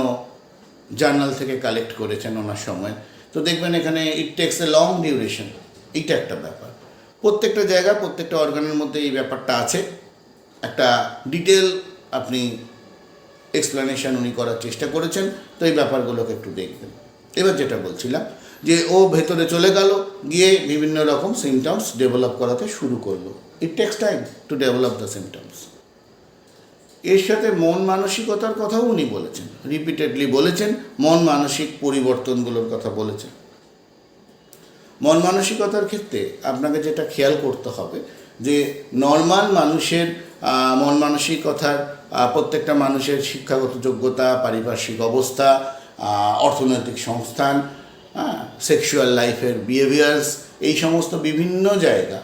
A: জার্নাল থেকে কালেক্ট করেছেন ওনার সময়, তো তো দেখবেন এখানে it takes a long duration, এইটা একটা ব্যাপার। প্রত্যেকটা জায়গা, প্রত্যেকটা অর্গানের মধ্যে এই ব্যাপারটা আছে। একটা ডিটেল আপনি এক্সপ্লেনেশন উনি করার চেষ্টা করেছেন, তো এই ব্যাপারগুলোকে একটু দেখবেন। এবার যেটা বলছিলাম যে ও ভেতরে চলে গেল, গিয়ে বিভিন্ন রকম সিমটমস ডেভেলপ করাতে শুরু করলো। It takes time to develop the symptoms. এর সাথে মন মানসিকতার কথাও উনি বলেছেন, রিপিটেডলি বলেছেন, মন মানসিক পরিবর্তনগুলোর কথা বলেছেন। মন মানসিকতার ক্ষেত্রে আপনাকে যেটা খেয়াল করতে হবে যে নর্মাল মানুষের মন মানসিকতার প্রত্যেকটা মানুষের শিক্ষাগত যোগ্যতা, পারিপার্শ্বিক অবস্থা, অর্থনৈতিক সংস্থান, সেক্সুয়াল লাইফের বিহেভিয়ার্স, এই সমস্ত বিভিন্ন জায়গা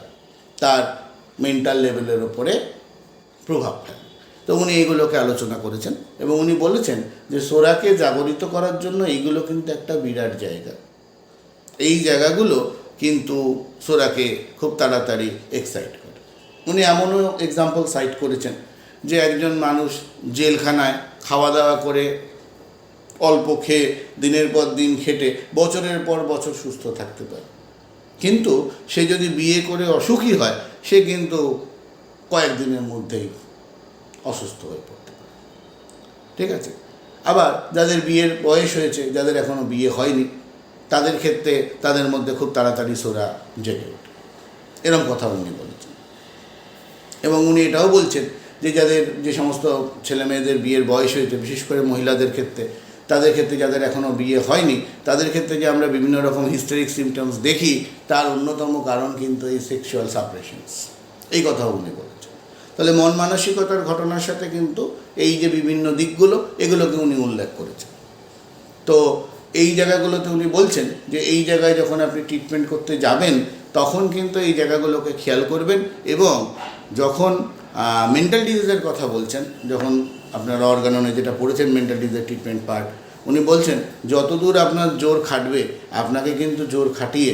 A: তার মেন্টাল লেভেলের ওপরে প্রভাব ফেলে। তো উনি এইগুলোকে আলোচনা করেছেন এবং উনি বলেছেন যে সোরাকে জাগরিত করার জন্য এইগুলো কিন্তু একটা বিরাট জায়গা। এই জায়গাগুলো কিন্তু সোরাকে খুব তাড়াতাড়ি এক্সাইট করে। উনি এমনও এক্সাম্পল সাইট করেছেন যে একজন মানুষ জেলখানায় খাওয়া দাওয়া করে অল্প খেয়ে দিনের পর দিন খেটে বছরের পর বছর সুস্থ থাকতে পারে, কিন্তু সে যদি বিয়ে করে অসুখী হয় সে কিন্তু কয়েকদিনের মধ্যেই অসুস্থ হয়ে পড়তে পারে। ঠিক আছে? আবার যাদের বিয়ের বয়স হয়েছে, যাদের এখনও বিয়ে হয়নি, তাদের ক্ষেত্রে তাদের মধ্যে খুব তাড়াতাড়ি সোরা জেগে ওঠে। এরকম কথা উনি বলেছেন। এবং উনি এটাও বলছেন যে যে সমস্ত ছেলে মেয়েদের বিয়ের বয়স হয়েছে, বিশেষ করে মহিলাদের ক্ষেত্রে, তাদের ক্ষেত্রে যাদের এখনও বিয়ে হয়নি, তাদের ক্ষেত্রে যে আমরা বিভিন্ন রকম হিস্টেরিক সিমটমস দেখি, তার অন্যতম কারণ কিন্তু এই সেক্সুয়াল সাপ্রেশনস। এই কথাও উনি বলেছেন। তাহলে মন মানসিকতার ঘটনার সাথে কিন্তু এই যে বিভিন্ন দিকগুলো, এগুলোকে উনি উল্লেখ করেছেন। তো এই জায়গাগুলোতে উনি বলছেন যে এই জায়গায় যখন আপনি ট্রিটমেন্ট করতে যাবেন তখন কিন্তু এই জায়গাগুলোকে খেয়াল করবেন। এবং যখন মেন্টাল ডিজিজের কথা বলছেন, যখন আপনারা অর্গাননে যেটা পড়েছেন মেন্টাল ডিজিজের ট্রিটমেন্ট পার্ট, উনি বলছেন যতদূর আপনার জোর খাটবে আপনাকে কিন্তু জোর খাটিয়ে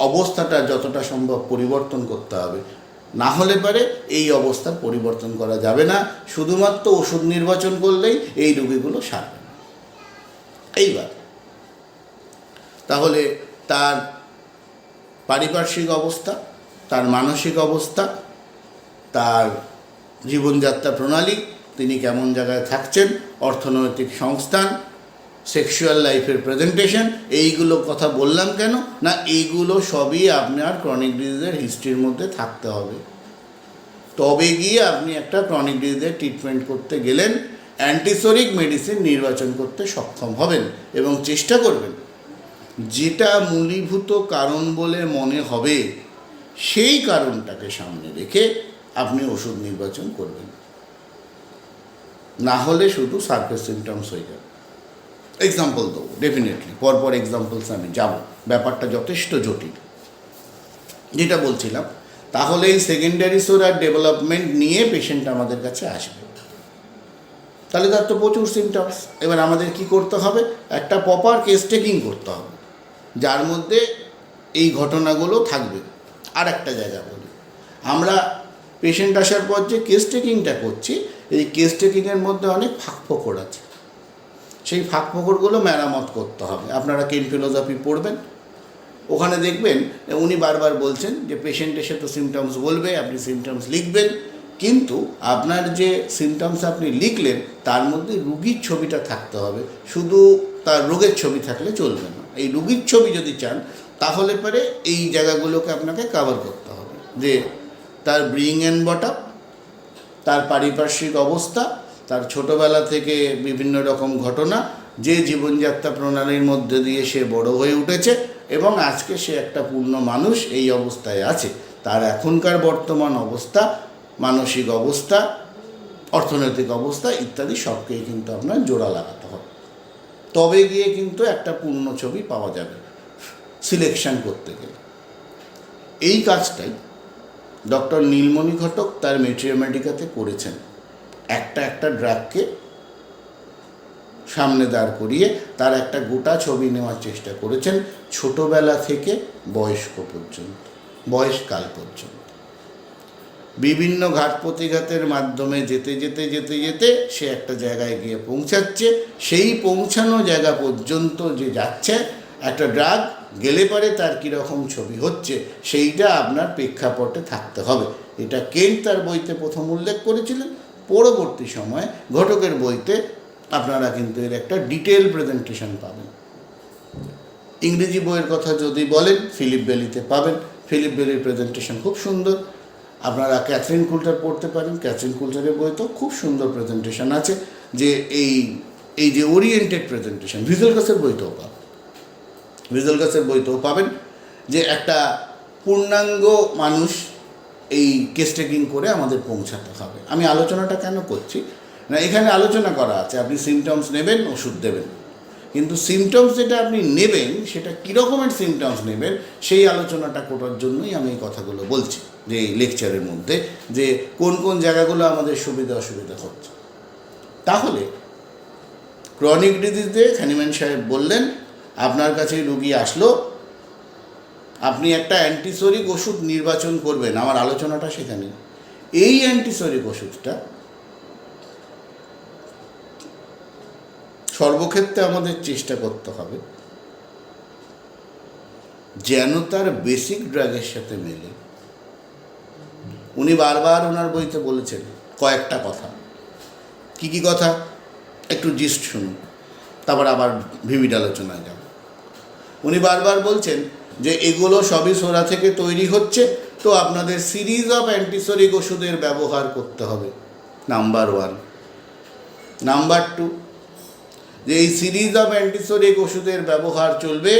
A: অবস্থাটা যতটা সম্ভব পরিবর্তন করতে হবে। না হলে পারে এই অবস্থার পরিবর্তন করা যাবে না, শুধুমাত্র ওষুধ নির্বাচন করলেই এই রোগীগুলো সারবে না। এইবার তাহলে তার পারিপার্শ্বিক অবস্থা, তার মানসিক অবস্থা, তার জীবনযাত্রা প্রণালী, তিনি কেমন জায়গায় থাকছেন, অর্থনৈতিক সংস্থান, সেক্সুয়াল লাইফের প্রেজেন্টেশন, এইগুলো কথা বললাম কেন না, এইগুলো সবই আপনার ক্রনিক ডিজিজের হিস্ট্রির মধ্যে থাকতে হবে। তবে গিয়ে আপনি একটা ক্রনিক ডিজিজের ট্রিটমেন্ট করতে গেলেন অ্যান্টিসোরিক মেডিসিন নির্বাচন করতে সক্ষম হবেন এবং চেষ্টা করবেন যেটা মূলীভূত কারণ বলে মনে হবে সেই কারণটাকে সামনে রেখে আপনি ওষুধ নির্বাচন করবেন। না হলে শুধু সারফেস সিমটমস হয়ে যাবে। এক্সাম্পল দেবো, ডেফিনেটলি পরপর এক্সাম্পলস আমি যাব, ব্যাপারটা যথেষ্ট জটিল। যেটা বলছিলাম, তাহলে এই সেকেন্ডারি সোরার ডেভেলপমেন্ট নিয়ে পেশেন্ট আমাদের কাছে আসবে। তাহলে তার তো প্রচুর সিমটমস। এবার আমাদের কি করতে হবে, একটা প্রপার কেস টেকিং করতে হবে যার মধ্যে এই ঘটনাগুলো থাকবে। আর একটা জায়গা বলি, আমরা পেশেন্ট আসার পর যে কেস টেকিংটা করছি, এই কেস টেকিংয়ের মধ্যে অনেক ফাঁকফোকর আছে, সেই ফাঁকফোকরগুলো মেরামত করতে হবে। আপনারা কেন ফিলোসফি পড়বেন, ওখানে দেখবেন উনি বারবার বলছেন যে পেশেন্ট এসে তো সিমটমস বলবে, আপনি সিমটমস লিখবেন, কিন্তু আপনার যে সিমটমস আপনি লিখলেন তার মধ্যে রুগীর ছবিটা থাকতে হবে। শুধু তার রোগের ছবি থাকলে চলবে না। এই রুগীর ছবি যদি চান তাহলে পরে এই জায়গাগুলোকে আপনাকে কভার করতে হবে, যে তার ব্রিং অ্যান্ড বটম, তার পারিপার্শ্বিক অবস্থা, তার ছোটোবেলা থেকে বিভিন্ন রকম ঘটনা, যে জীবনযাত্রা প্রণালীর মধ্যে দিয়ে সে বড় হয়ে উঠেছে এবং আজকে সে একটা পূর্ণ মানুষ এই অবস্থায় আছে, তার এখনকার বর্তমান অবস্থা, মানসিক অবস্থা, অর্থনৈতিক অবস্থা ইত্যাদি সবকেই কিন্তু আপনার জোড়া লাগাতে হবে। তবে গিয়ে কিন্তু একটা পূর্ণ ছবি পাওয়া যাবে সিলেকশন করতে গেলে। এই কাজটাই ডক্টর নীলমণি ঘটক তার মেট্রিওমেডিকাতে করেছেন। একটা ড্রাগকে সামনে দাঁড় করিয়ে তার একটা গোটা ছবি নেওয়ার চেষ্টা করেছেন, ছোটোবেলা থেকে বয়স্ক পর্যন্ত, বয়সকাল পর্যন্ত। বিভিন্ন ঘাট প্রতিঘাতের মাধ্যমে যেতে যেতে যেতে যেতে সে একটা জায়গায় গিয়ে পৌঁছাচ্ছে। সেই পৌঁছানো জায়গা পর্যন্ত যে যাচ্ছে একটা ড্রাগ গেলে পরে তার কীরকম ছবি হচ্ছে সেইটা আপনার প্রেক্ষাপটে থাকতে হবে। এটা কেন্ট তার বইতে প্রথম উল্লেখ করেছিলেন, পরবর্তী সময়ে ঘটকের বইতে আপনারা কিন্তু এর একটা ডিটেল প্রেজেন্টেশন পাবেন। ইংরেজি বইয়ের কথা যদি বলেন, ফিলিপ বেলিতে পাবেন। ফিলিপ বেলির প্রেজেন্টেশন খুব সুন্দর। আপনারা ক্যাথরিন কুল্টার পড়তে পারেন, ক্যাথরিন কুল্টারের বইতেও খুব সুন্দর প্রেজেন্টেশন আছে, যে এই যে ওরিয়েন্টেড প্রেজেন্টেশন ভিজেলগাসের বইতেও পাবেন। ভিজেলগাসের বইতেও পাবেন যে একটা পূর্ণাঙ্গ মানুষ এই কেস টেকিং করে আমাদের পৌঁছাতে হবে। আমি আলোচনাটা কেন করছি না, এখানে আলোচনা করা আছে আপনি সিমটমস নেবেন, ওষুধ দেবেন, কিন্তু সিমটমস যেটা আপনি নেবেন সেটা কী রকমের সিমটমস নেবেন সেই আলোচনাটা করার জন্যই আমি এই কথাগুলো বলছি, যে এই লেকচারের মধ্যে যে কোন কোন জায়গাগুলো আমাদের সুবিধা অসুবিধা হচ্ছে। তাহলে ক্রনিক ডিজিজে হ্যানিম্যান সাহেব বললেন, আপনার কাছে রুগী আসলো, আপনি একটা অ্যান্টিসোরিক ওষুধ নির্বাচন করবেন। আমার আলোচনাটা সেখানে। এই অ্যান্টিসোরিক ওষুধটা সর্বক্ষেত্রে আমাদের চেষ্টা করতে হবে যেন তার বেসিক ড্রাগের সাথে মেলে। উনি বারবার ওনার বইতে বলেছেন কয়েকটা কথা। কি কি কথা একটু জিস্ট শুনুন, তারপর আবার ভিভিড আলোচনায় যাব। উনি বারবার বলছেন যে এগুলো সবই সোরা থেকে তৈরি হচ্ছে, তো আপনাদের সিরিজ অফ অ্যান্টিসোরিক ওষুধের ব্যবহার করতে হবে, নাম্বার 1। নাম্বার 2, যে এই সিরিজ অফ অ্যান্টিসোরিক ওষুধের ব্যবহার চলবে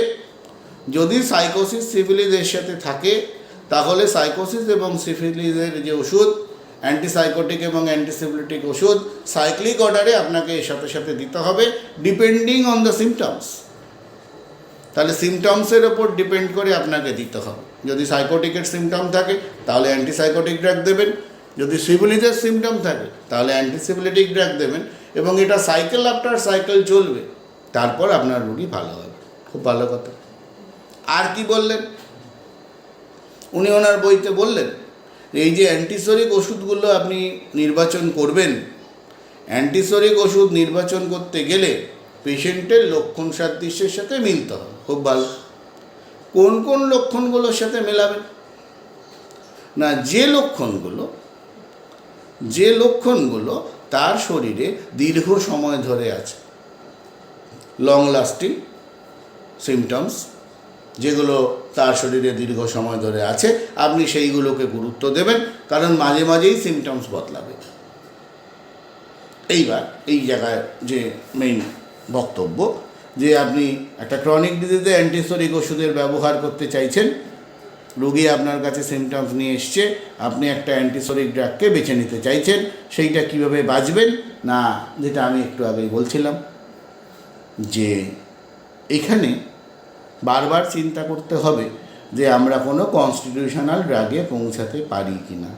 A: যদি সাইকোসিস সিফিলিসের সাথে থাকে, তাহলে সাইকোসিস এবং সিফিলিসের যে ওষুধ অ্যান্টিসাইকোটিক এবং অ্যান্টিসিফিলিটিক ওষুধ সাইক্লিক অর্ডারে আপনাকে এর সাথে সাথে দিতে হবে, ডিপেন্ডিং অন দ্য সিমটমস। তাহলে সিমটমসের ওপর ডিপেন্ড করে আপনাকে দিতে হবে। যদি সাইকোটিকের সিমটম থাকে তাহলে অ্যান্টিসাইকোটিক ড্রাগ দেবেন, যদি সিফিলিসের সিমটম থাকে তাহলে অ্যান্টিসিফিলিটিক ড্রাগ দেবেন, এবং এটা সাইকেল আফটার সাইকেল চলবে, তারপর আপনার রোগী ভালো হবে। খুব ভালো কথা। আর কি বললেন উনি ওনার বইতে? বললেন এই যে অ্যান্টিসোরিক ওষুধগুলো আপনি নির্বাচন করবেন, অ্যান্টিসোরিক ওষুধ নির্বাচন করতে গেলে পেশেন্টের লক্ষণ সাদৃশ্যের সাথে মিলতে হবে। খুব ভালো। কোন কোন লক্ষণগুলোর সাথে মেলাবেন? না, যে লক্ষণগুলো তার শরীরে দীর্ঘ সময় ধরে আছে, লং লাস্টিং সিমটমস, যেগুলো তার শরীরে দীর্ঘ সময় ধরে আছে, আপনি সেইগুলোকে গুরুত্ব দেবেন, কারণ মাঝে মাঝেই সিমটমস বদলাবে। এইবার এই জায়গায় যে মেইন বক্তব্য, যে আপনি একটা ক্রনিক ডিজিজে অ্যান্টিসোরিক ওষুধের ব্যবহার করতে চাইছেন, রোগী আপনার কাছে সিমটমস নিয়ে এসছে, আপনি একটা অ্যান্টিসোরিক ড্রাগকে বেছে নিতে চাইছেন, সেইটা কিভাবে বাঁচবেন? না, যেটা আমি একটু আগেই বলছিলাম, যে এখানে বারবার চিন্তা করতে হবে যে আমরা কোনো কনস্টিটিউশনাল ড্রাগে পৌঁছাতে পারি কি না।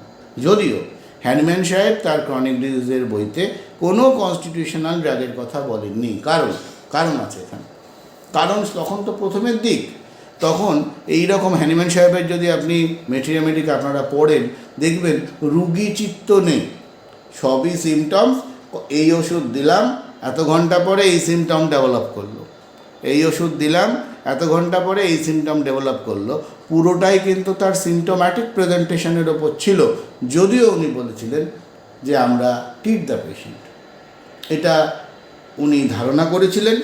A: যদিও হ্যানিম্যান সাহেব তার ক্রনিক ডিজিজের বইতে কোনো কনস্টিটিউশনাল ড্রাগের কথা বলেননি। কারণ আছে এখানে। কারণ তখন তো প্রথমের দিক, তখন এই রকম হ্যানিম্যান সাহেবের যদি আপনি মেটেরিয়ামেটিক আপনারা পড়েন, দেখবেন রুগী চিত্ত নেই, সবই সিমটমস। এই ওষুধ দিলাম, এত ঘন্টা পরে এই সিমটম ডেভেলপ করলো, এই ওষুধ দিলাম, এত ঘন্টা পরে এই সিমটম ডেভেলপ করলো। পুরোটাই কিন্তু তার সিমটোম্যাটিক প্রেজেন্টেশনের ওপর ছিল। যদিও উনি বলেছিলেন যে আমরা ট্রিট দ্য পেশেন্ট, এটা উনি ধারণা করেছিলেন,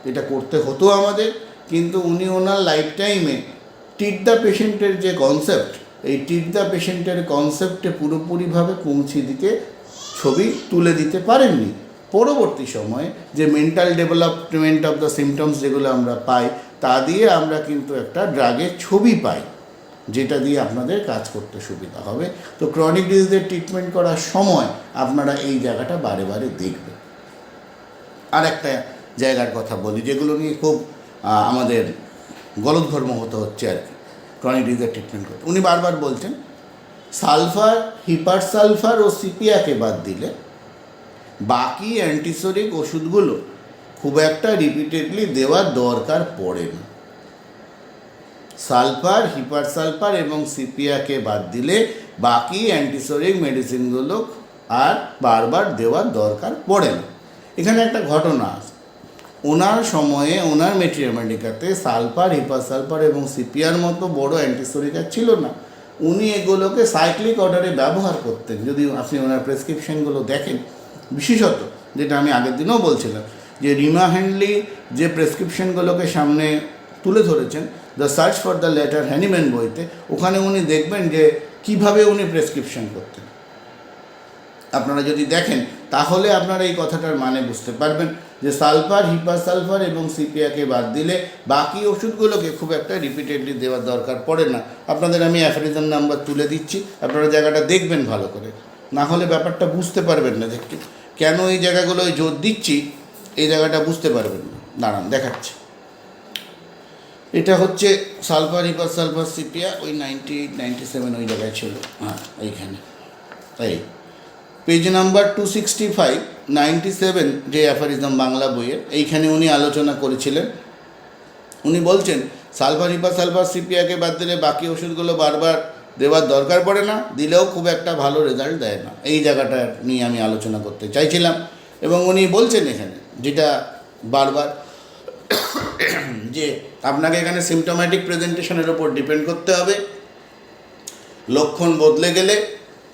A: এটা করতে হতো আমাদের, কিন্তু উনি ওনার লাইফ টাইমে ট্রিট দ্য পেশেন্টের যে কনসেপ্ট, এই ট্রিট দ্য পেশেন্টের কনসেপ্টে পুরোপুরিভাবে পৌঁছে দিতে, ছবি তুলে দিতে পারেননি। পরবর্তী সময়ে যে mental development of the symptoms যেগুলো আমরা পাই, তা দিয়ে আমরা কিন্তু একটা ড্রাগের ছবি পাই, যেটা দিয়ে আপনাদের কাজ করতে সুবিধা হবে। তো ক্রনিক ডিজিজের ট্রিটমেন্ট করার সময় আপনারা এই জায়গাটা বারে বারে দেখবেন। আর একটা জায়গার কথা বলি, যেগুলো নিয়ে খুব আমাদের গলদঘর্ম হতে হচ্ছে আর কি ক্রনিক ডিজিজের ট্রিটমেন্ট করতে। উনি বারবার বলছেন সালফার, হিপার সালফার ও সিপিয়াকে বাদ দিলে বাকি অ্যান্টিসোরিক ওষুধগুলো খুব একটা রিপিটেডলি দেওয়ার দরকার পড়ে না। সালফার, হিপার সালফার এবং সিপিয়াকে বাদ দিলে বাকি অ্যান্টিসোরিক মেডিসিনগুলো আর বারবার দেওয়ার দরকার পড়ে না। এখানে একটা ঘটনা আছে। ওনার সময়ে ওনার মেট্রিয়ামেডিকাতে সালফার, হিপাসালফার এবং সিপিআর মতো বড় অ্যান্টিসোরিকার ছিল না। উনি এগুলোকে সাইক্লিক অর্ডারে ব্যবহার করতেন। যদি আপনি ওনার প্রেসক্রিপশনগুলো দেখেন, বিশেষত যেটা আমি আগের দিনও বলছিলাম, যে রিমা হ্যান্ডলি যে প্রেসক্রিপশনগুলোকে সামনে তুলে ধরেছেন the search for the letter Hahnemann বইতে, ওখানে উনি দেখবেন যে কিভাবে উনি প্রেসক্রিপশন করতেন। আপনারা যদি দেখেন তাহলে আপনারা এই কথাটার মানে বুঝতে পারবেন যে সালফার, হিপাসালফার এবং সিপিআকে বাদ দিলে বাকি ওষুধগুলোকে খুব একটা রিপিটেডলি দেওয়ার দরকার পড়ে না। আপনাদের আমি অ্যাফরিজম নাম্বার তুলে দিচ্ছি, আপনারা জায়গাটা দেখবেন ভালো করে, না হলে ব্যাপারটা বুঝতে পারবেন না যে কেন এই জায়গাগুলোয় জোর দিচ্ছি, এই জায়গাটা বুঝতে পারবেন না। দাঁড়ান দেখাচ্ছি। এটা হচ্ছে সালফার, হিপাসালফার, সিপিআ, ওই 98, 97 ওই জায়গায় ছিল। হ্যাঁ, এইখানে এই পেজ নাম্বার 265, 97 যে অ্যাফরিজম বাংলা বইয়ের, এইখানে উনি আলোচনা করেছিলেন। উনি বলছেন সালফার, হিপাসালফার, সিপিআকে বাদ দিলে বাকি ওষুধগুলো বারবার দেওয়ার দরকার পড়ে না, দিলেও খুব একটা ভালো রেজাল্ট দেয় না। এই জায়গাটা নিয়ে আমি আলোচনা করতে চাইছিলাম। এবং উনি বলছেন এখানে যেটা বারবার, যে আপনাকে এখানে সিমটোম্যাটিক প্রেজেন্টেশনের ওপর ডিপেন্ড করতে হবে। লক্ষণ বদলে গেলে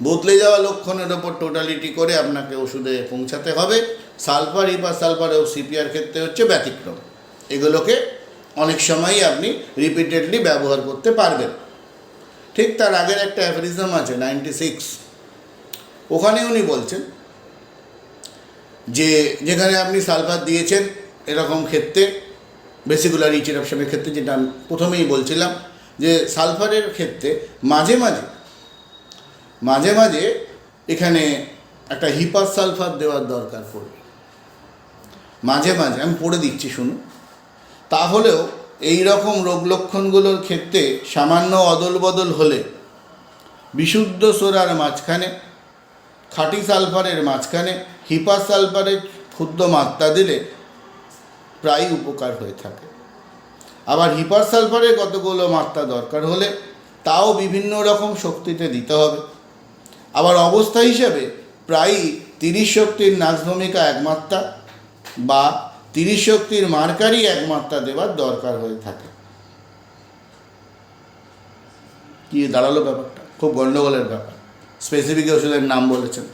A: বদলে যাওয়া লক্ষণের ওপর টোটালিটি করে আপনাকে ওষুধে পৌঁছাতে হবে। সালফার, হিপাসালফার ও সিপিআর ক্ষেত্রে হচ্ছে ব্যতিক্রম। এগুলোকে অনেক সময়ই আপনি রিপিটেডলি ব্যবহার করতে পারবেন। ঠিক তার আগের একটা অ্যাফরিজম আছে 96, ওখানে উনি বলছেন যে যেখানে আপনি সালফার দিয়েছেন এরকম ক্ষেত্রে, ভেসিকুলার ইচিরাপশনের ক্ষেত্রে, যেটা আমি প্রথমেই বলছিলাম যে সালফারের ক্ষেত্রে মাঝে মাঝে এখানে একটা হিপাসালফার দেওয়ার দরকার পড়বে। মাঝে আমি পড়ে দিচ্ছি শুনুন। তাহলেও এই রকম রোগ লক্ষণগুলোর ক্ষেত্রে সামান্য অদল বদল হলে বিশুদ্ধ সোরার মাঝখানে, খাঁটি সালফারের মাঝখানে হিপাসালফারের ক্ষুদ্র মাত্রা দিলে প্রায় উপকার হয়ে থাকে। আবার হিপাসালফারের কতগুলো মাত্রা দরকার হলে তাও বিভিন্ন রকম শক্তিতে দিতে হবে। আবার অবস্থা হিসাবে প্রায়ই 30 শক্তির নাক্সভূমিকা 1 মাত্রা বা 30 শক্তির মার্কারি 1 মাত্রা দেওয়ার দরকার হয়ে থাকে। কি দাঁড়ালো ব্যাপারটা? খুব গণ্ডগোলের ব্যাপার। স্পেসিফিক ওষুধের নাম বলেছেন।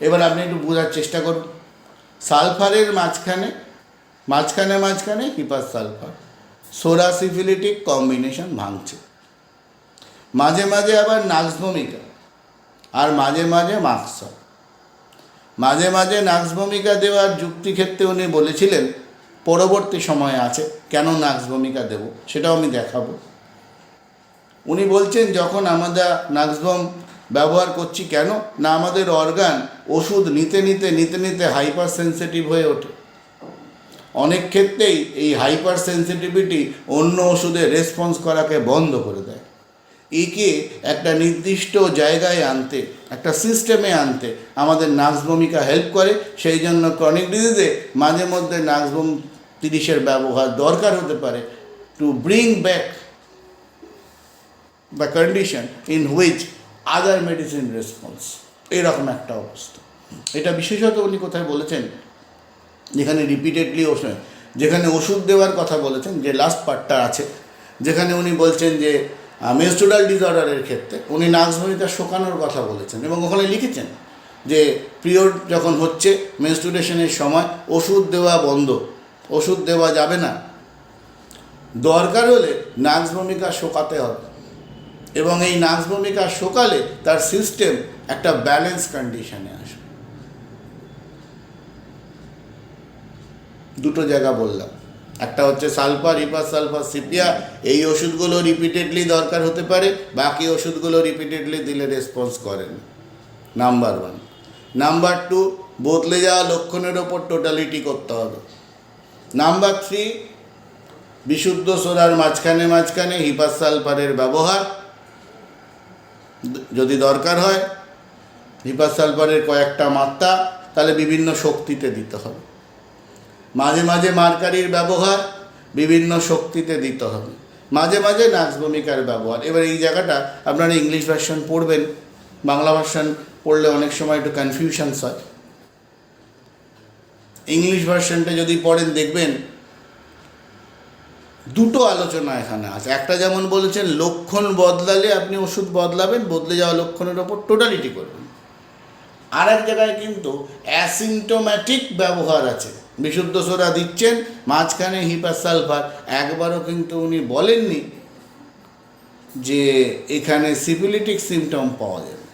A: এবার আপনি একটু বোঝার চেষ্টা করুন। সালফারের মাঝখানে হিপাসালফার, সোরাসিফিলিটিক কম্বিনেশন ভাঙছে। মাঝে আবার নাক্সভূমিকা, আর মাঝে মাক্সর। মাঝে নাক্সভূমিকা দেওয়ার যুক্তি ক্ষেত্রে উনি বলেছিলেন পরবর্তী সময়ে আছে, কেন নাক্সভূমিকা দেব সেটাও আমি দেখাবো। উনি বলছেন যখন আমরা নাক্সভূম ব্যবহার করছি, কেন না আমাদের অর্গান ওষুধ নিতে হাইপার সেন্সিটিভ হয়ে ওঠে। অনেক ক্ষেত্রেই এই হাইপার সেন্সিটিভিটি অন্য ওষুধে রেসপন্স করাকে বন্ধ করে দেয়। একে একটা নির্দিষ্ট জায়গায় আনতে, একটা সিস্টেমে আনতে আমাদের নাক্সভূমিকা হেল্প করে। সেই জন্য ক্রনিক ডিজিজে মাঝে মধ্যে নাক্সভূম 30-এর ব্যবহার দরকার হতে পারে, to bring back the condition in which other medicine response. এইরকম একটা অবস্থা। এটা বিশেষত উনি কোথায় বলেছেন, যেখানে রিপিটেডলি যেখানে ওষুধ দেওয়ার কথা বলেছেন, যে লাস্ট পার্টটা আছে, যেখানে উনি বলছেন যে মেনস্ট্রুয়াল ডিসঅর্ডারের ক্ষেত্রে উনি নাক্সভূমিকা শোকানোর কথা বলেছেন এবং ওখানে লিখেছেন যে পিরিয়ড যখন হচ্ছে, মেনস্ট্রুয়েশনের সময় ওষুধ দেওয়া বন্ধ, ওষুধ দেওয়া যাবে না, দরকার হলে নাক্সভূমিকা শোকাতে হবে। এবং এই নাক্সভূমিকা শোকালে তার সিস্টেম একটা ব্যালেন্স কন্ডিশনে আসবে। দুটো জায়গা বললাম, একটা হচ্ছে সালফার, হিপাসালফার, সিপিআ, এই ওষুধগুলো রিপিটেডলি দরকার হতে পারে, বাকি ওষুধগুলো রিপিটেডলি দিলে রেসপন্স করেন। নাম্বার 1। নাম্বার 2, বদলে যাওয়া লক্ষণের ওপর টোটালিটি করতে হবে। নাম্বার 3, বিশুদ্ধ সোরার মাঝখানে হিপাসালফারের ব্যবহার, যদি দরকার হয় হিপাসালফারের কয়েকটা মাত্রা, তাহলে বিভিন্ন শক্তিতে দিতে হবে। মাঝে মার্কারির ব্যবহার, বিভিন্ন শক্তিতে দিতে হবে। মাঝে নাক্সভূমিকার ব্যবহার। এবার এই জায়গাটা আপনারা ইংলিশ ভার্সন পড়বেন, বাংলা ভার্সন পড়লে অনেক সময় একটু কনফিউশনস হয়। ইংলিশ ভার্সনটা যদি পড়েন দেখবেন দুটো আলোচনা এখানে আছে। একটা যেমন বলেছেন লক্ষণ বদলালে আপনি ওষুধ বদলাবেন, বদলে যাওয়া লক্ষণের ওপর টোটালিটি করবেন। আর এক জায়গায় কিন্তু অ্যাসিমটোম্যাটিক ব্যবহার আছে, বিশুদ্ধ সোডা দিচ্ছেন, মাঝখানে হিপার সালফার। একবারও কিন্তু উনি বলেননি যে এখানে সিফিলিটিক সিমটম পাওয়া যাবে।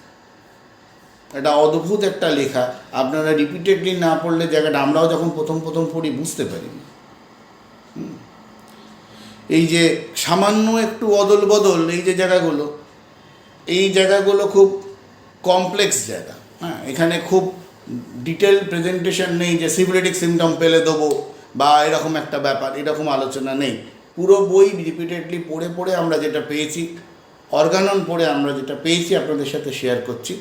A: এটা অদ্ভুত একটা লেখা, আপনারা রিপিটেডলি না পড়লে জায়গাটা আমরাও যখন প্রথম প্রথম পড়ি বুঝতে পারিনি। এই যে সামান্য একটু অদল বদল, এই যে জায়গাগুলো, এই জায়গাগুলো খুব কমপ্লেক্স জায়গা। হ্যাঁ, এখানে খুব ডিটেল প্রেজেন্টেশন নেই যে সিফিলিটিক সিমটম পেলে দেবো বা এরকম একটা ব্যাপার, এরকম আলোচনা নেই। পুরো বই রিপিটেডলি পড়ে পড়ে আমরা যেটা পেয়েছি, অর্গানন পড়ে আমরা যেটা পেয়েছি আপনাদের সাথে শেয়ার করছি।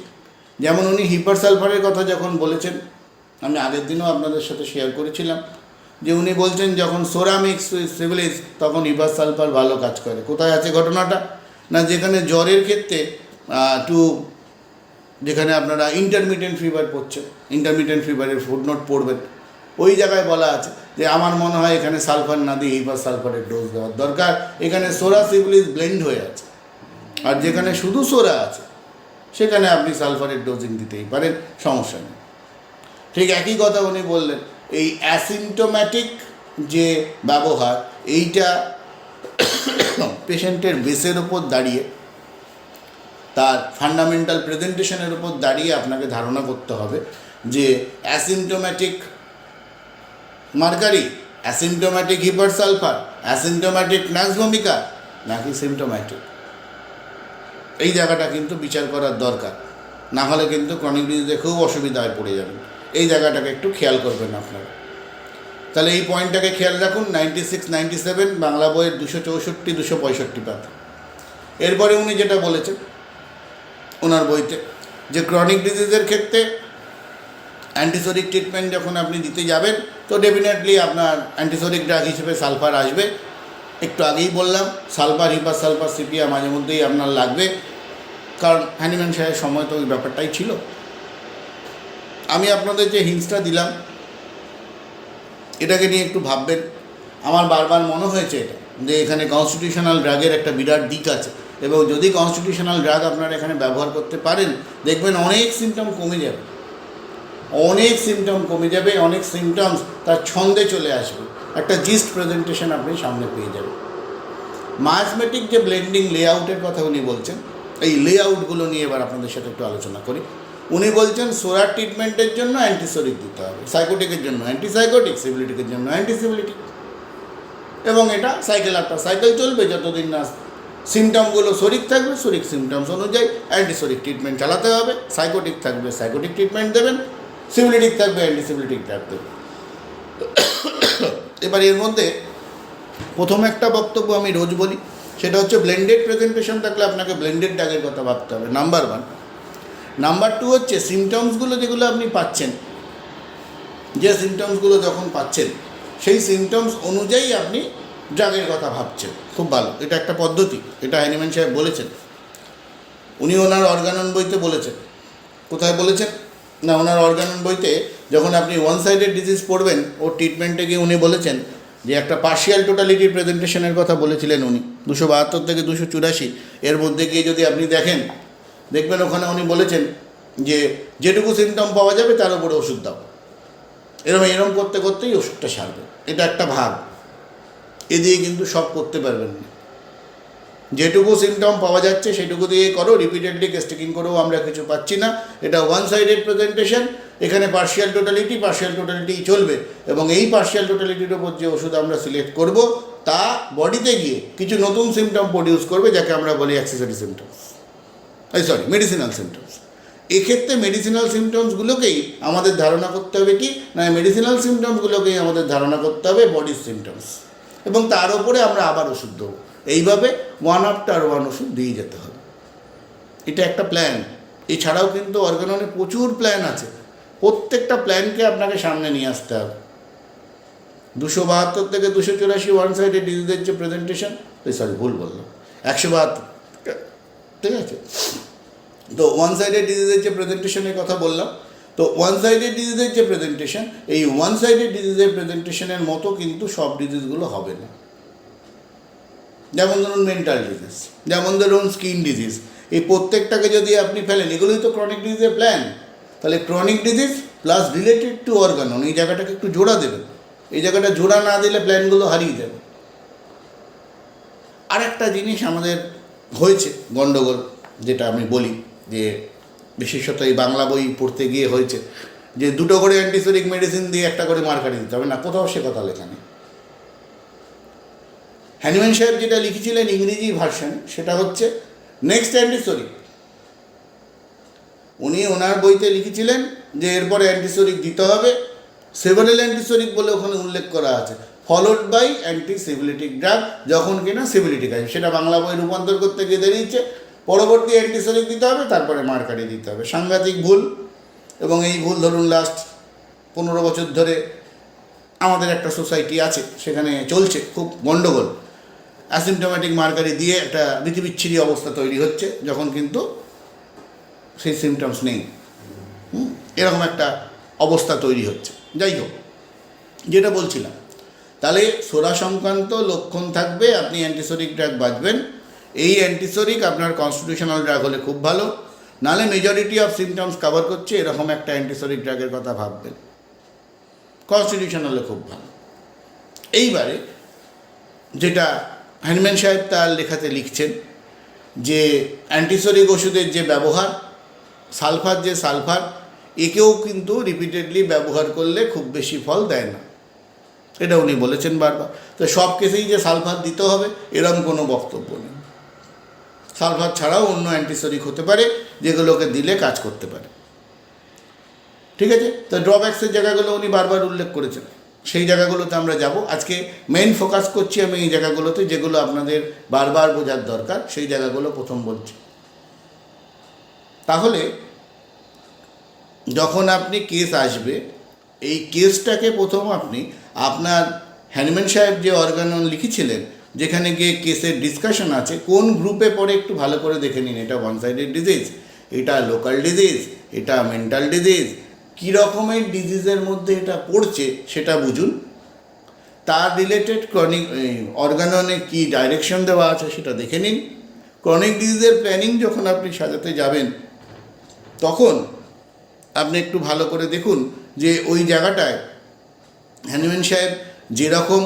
A: যেমন উনি হিপার সালফারের কথা যখন বলেছেন, আমি আগের দিনও আপনাদের সাথে শেয়ার করেছিলাম যে উনি বলছেন যখন সোডা মিক্স উইথ সিভিলিস তখন হিপার সালফার ভালো কাজ করে। কোথায় আছে ঘটনাটা? না, যেখানে জ্বরের ক্ষেত্রে যেখানে আপনারা ইন্টারমিটেন্ট ফিভার পড়ছেন, ইন্টারমিটেন্ট ফিভারের ফুটনোট পড়বেন, ওই জায়গায় বলা আছে যে আমার মনে হয় এখানে সালফার না দিয়ে হিপার সালফারের ডোজ দেওয়ার দরকার। এখানে সোডা সিভিলিস ব্লেন্ড হয়ে আছে, আর যেখানে শুধু সোডা আছে সেখানে আপনি সালফারের ডোজিং দিতেই পারেন, সমস্যা নেই। ঠিক একই কথা উনি বললেন, এই অ্যাসিমটোম্যাটিক যে ব্যবহার, এইটা পেশেন্টের বেসের ওপর দাঁড়িয়ে, তার ফান্ডামেন্টাল প্রেজেন্টেশনের উপর দাঁড়িয়ে আপনাকে ধারণা করতে হবে যে asymptomatic mercury, asymptomatic hepar sulphur, asymptomatic nux vomica নাকি সিমটোম্যাটিক। এই জায়গাটা কিন্তু বিচার করার দরকার, না হলে কিন্তু ক্রনিক ডিজিজে খুব অসুবিধায় পড়ে যাবেন। এই জায়গাটাকে একটু খেয়াল করবেন আপনারা। তাহলে এই পয়েন্টটাকে খেয়াল রাখুন। 96, 97 বাংলা বইয়ের 264, 265 পাতা। এরপরে উনি যেটা বলেছেন ওনার বইতে যে ক্রনিক ডিজিজের ক্ষেত্রে অ্যান্টিসোরিক ট্রিটমেন্ট যখন আপনি দিতে যাবেন তো ডেফিনেটলি আপনার অ্যান্টিসোরিক ড্রাগ হিসেবে সালফার আসবে। একটু আগেই বললাম সালফার, হিপার সালফার, সিপিয়া মাঝে মধ্যেই আপনার লাগবে, কারণ হ্যানিম্যান সাহেবের সময় তো ওই ব্যাপারটাই ছিল। আমি আপনাদের যে হিন্টসটা দিলাম এটাকে নিয়ে একটু ভাববেন। আমার বারবার মনে হয়েছে এটা যে এখানে কনস্টিটিউশনাল ড্রাগের একটা বিরাট দিক আছে, এবং যদি কনস্টিটিউশনাল ড্রাগ আপনারা এখানে ব্যবহার করতে পারেন দেখবেন অনেক সিমটম কমে যাবে, অনেক সিমটম কমে যাবে, অনেক সিমটমস তার ছন্দে চলে আসবে, একটা জিস্ট প্রেজেন্টেশন আপনি সামনে পেয়ে যাবেন। মায়াজমেটিক যে ব্লেন্ডিং লেআউটের কথা উনি বলছেন, এই লেআউটগুলো নিয়ে এবার আপনাদের সাথে একটু আলোচনা করি। উনি বলছেন সোরার ট্রিটমেন্টের জন্য অ্যান্টিসোরিক দিতে হবে, সাইকোটিকের জন্য অ্যান্টিসাইকোটিক, সিভিলিটিকের জন্য অ্যান্টিসিভিলিটিক, এবং এটা সাইকেল আফটার সাইকেল চলবে যতদিন না সিমটমগুলো সরিক থাকবে, সরিক সিমটমস অনুযায়ী অ্যান্টিসোরিক ট্রিটমেন্ট চালাতে হবে। সাইকোটিক থাকবে সাইকোটিক ট্রিটমেন্ট দেবেন, সিভিলিটিক থাকবে অ্যান্টিসিভিলিটিক ড্রাগ দেবেন। এবার এর মধ্যে প্রথম একটা বক্তব্য আমি রোজ বলি, সেটা হচ্ছে ব্লেন্ডেড প্রেজেন্টেশন থাকলে আপনাকে ব্লেন্ডেড ড্রাগের কথা ভাবতে হবে, নাম্বার 1। নাম্বার 2 হচ্ছে সিমটমসগুলো যেগুলো আপনি পাচ্ছেন, যে সিমটমসগুলো যখন পাচ্ছেন সেই সিমটমস অনুযায়ী আপনি ড্রাগের কথা ভাবছেন, খুব ভালো। এটা একটা পদ্ধতি, এটা হ্যানিম্যান সাহেব বলেছেন, উনি ওনার অর্গানন বইতে বলেছেন। কোথায় বলেছেন? না, ওনার অর্গানন বইতে যখন আপনি ওয়ান সাইডেড ডিজিজ পড়বেন ওর ট্রিটমেন্টে গিয়ে উনি বলেছেন যে একটা পার্শিয়াল টোটালিটি প্রেজেন্টেশনের কথা বলেছিলেন উনি, 272 থেকে 284 এর মধ্যে গিয়ে যদি আপনি দেখবেন ওখানে উনি বলেছেন যে যেটুকু সিমটম পাওয়া যাবে তার উপরে ওষুধ দাও, এরম করতে করতেই ওষুধটা সারবে। এটা একটা ভাগ, এ দিয়ে কিন্তু সব করতে পারবেন না। যেটুকু সিমটম পাওয়া যাচ্ছে সেটুকু দিয়ে করো, রিপিটেডলি টেস্টিং করেও আমরা কিছু পাচ্ছি না। এটা ওয়ান সাইডেড প্রেজেন্টেশন, এখানে পার্শিয়াল টোটালিটি চলবে, এবং এই পার্শিয়াল টোটালিটির ওপর যে ওষুধ আমরা সিলেক্ট করব তা বডিতে গিয়ে কিছু নতুন সিমটম প্রডিউস করবে, যাকে আমরা বলি অ্যাক্সেসরি সিমটমস, মেডিসিনাল সিমটমস। এক্ষেত্রে মেডিসিনাল সিমটমসগুলোকেই আমাদের ধারণা করতে হবে কি না, মেডিসিনাল সিমটমসগুলোকেই আমাদের ধারণা করতে হবে বডির সিমটমস, এবং তার উপরে আমরা আবার ওষুধ দেবো। এইভাবে ওয়ান আফটার ওয়ান ওষুধ দিয়ে যেতে হবে। এটা একটা প্ল্যান। এছাড়াও কিন্তু অর্গাননে প্রচুর প্ল্যান আছে, প্রত্যেকটা প্ল্যানকে আপনাকে সামনে নিয়ে আসতে হবে। 272 থেকে 284 ওয়ান সাইডেড ডিজিজের যে প্রেজেন্টেশন, ভুল বললাম, 172, ঠিক আছে। তো ওয়ান সাইডেড ডিজিজের যে প্রেজেন্টেশনের কথা বললাম, তো ওয়ান সাইডেড ডিজিজের যে প্রেজেন্টেশন, এই ওয়ান সাইডেড ডিজিজের প্রেজেন্টেশনের মতো কিন্তু সব ডিজিজগুলো হবে না। যেমন ধরুন মেন্টাল ডিজিজ, যেমন ধরুন স্কিন ডিজিজ, এই প্রত্যেকটাকে যদি আপনি ফেলেন, এগুলোই তো ক্রনিক ডিজিজের প্ল্যান। তাহলে chronic disease plus related to Organon, এই জায়গাটাকে একটু জোড়া দেবেন। এই জায়গাটা জোড়া না দিলে প্ল্যানগুলো হারিয়ে যাবে। আর একটা জিনিস আমাদের হয়েছে গণ্ডগোল, যেটা আমি বলি যে বিশেষত এই বাংলা বই পড়তে গিয়ে হয়েছে যে 2টো করে অ্যান্টিসোরিক মেডিসিন দিয়ে একটা করে মার্কারি দিতে হবে, না, কোথাও সে কথা লেখা নেই। হ্যানিম্যান সাহেব যেটা লিখেছিলেন ইংরেজি ভার্সন, সেটা হচ্ছে নেক্সট অ্যান্টিসোরিক। উনি ওনার বইতে লিখেছিলেন যে এরপরে অ্যান্টিসোরিক দিতে হবে, সেভারেল অ্যান্টিসোরিক বলে ওখানে উল্লেখ করা আছে, ফলোড বাই অ্যান্টিসিভিলিটিক ড্রাগ, যখন কিনা সিভিলিটিক আছে। সেটা বাংলা বই রূপান্তর করতে গিয়ে দাঁড়িয়েছে পরবর্তী অ্যান্টিসোরিক দিতে হবে, তারপরে মার্কারি দিতে হবে। সাংঘাতিক ভুল। এবং এই ভুল ধরুন লাস্ট 15 বছর ধরে আমাদের একটা সোসাইটি আছে, সেখানে চলছে খুব গণ্ডগোল। অ্যাসিমটোম্যাটিক মার্কারি দিয়ে একটা বিচ্ছিরি অবস্থা তৈরি হচ্ছে, যখন কিন্তু সেই সিমটমস নেই। এরকম একটা অবস্থা তৈরি হচ্ছে। যাই হোক, যেটা বলছিলাম, তাহলে সোরা সংক্রান্ত লক্ষণ থাকবে, আপনি অ্যান্টিসোরিক ড্রাগ বাঁচবেন। এই অ্যান্টিসোরিক আপনার কনস্টিটিউশনাল ড্রাগ হলে খুব ভালো, নাহলে মেজরিটি অফ সিমটমস কভার করছে এরকম একটা অ্যান্টিসোরিক ড্রাগের কথা ভাববেন। কনস্টিটিউশনালে খুব ভালো। এইবারে যেটা হ্যানিম্যান সাহেব তার লেখাতে লিখছেন যে অ্যান্টিসোরিক ওষুধের যে ব্যবহার, সালফার যে সালফার, একেও কিন্তু রিপিটেডলি ব্যবহার করলে খুব বেশি ফল দেয় না, এটা উনি বলেছেন বারবার। তো সব কেসেই যে সালফার দিতে হবে এরকম কোনো বক্তব্য নেই। সালফার ছাড়াও অন্য অ্যান্টিসোরিক হতে পারে যেগুলোকে দিলে কাজ করতে পারে। ঠিক আছে, তো ড্রব্যাক্সের জায়গাগুলো উনি বারবার উল্লেখ করেছেন, সেই জায়গাগুলোতে আমরা যাব। আজকে মেইন ফোকাস করছি আমি এই জায়গাগুলোতে, যেগুলো আপনাদের বারবার বোঝার দরকার, সেই জায়গাগুলো প্রথম বলছি। তাহলে যখন আপনি কেস আসবে, এই কেসটাকে প্রথম আপনি আপনার হ্যানিম্যান সাহেব যে অর্গানন লিখেছিলেন, যেখানে গিয়ে কেসের ডিসকাশন আছে, কোন গ্রুপে পড়ে একটু ভালো করে দেখে নিন। এটা ওয়ান সাইডেড ডিজিজ, এটা লোকাল ডিজিজ, এটা মেন্টাল ডিজিজ, কী রকমের ডিজিজের মধ্যে এটা পড়ছে সেটা বুঝুন। তার রিলেটেড ক্রনিক অর্গাননে কী ডাইরেকশন দেওয়া আছে সেটা দেখে নিন। ক্রনিক ডিজিজের প্ল্যানিং যখন আপনি সাজাতে যাবেন, তখন আপনি একটু ভালো করে দেখুন যে ওই জায়গাটায় হ্যানিম্যান সাহেব যেরকম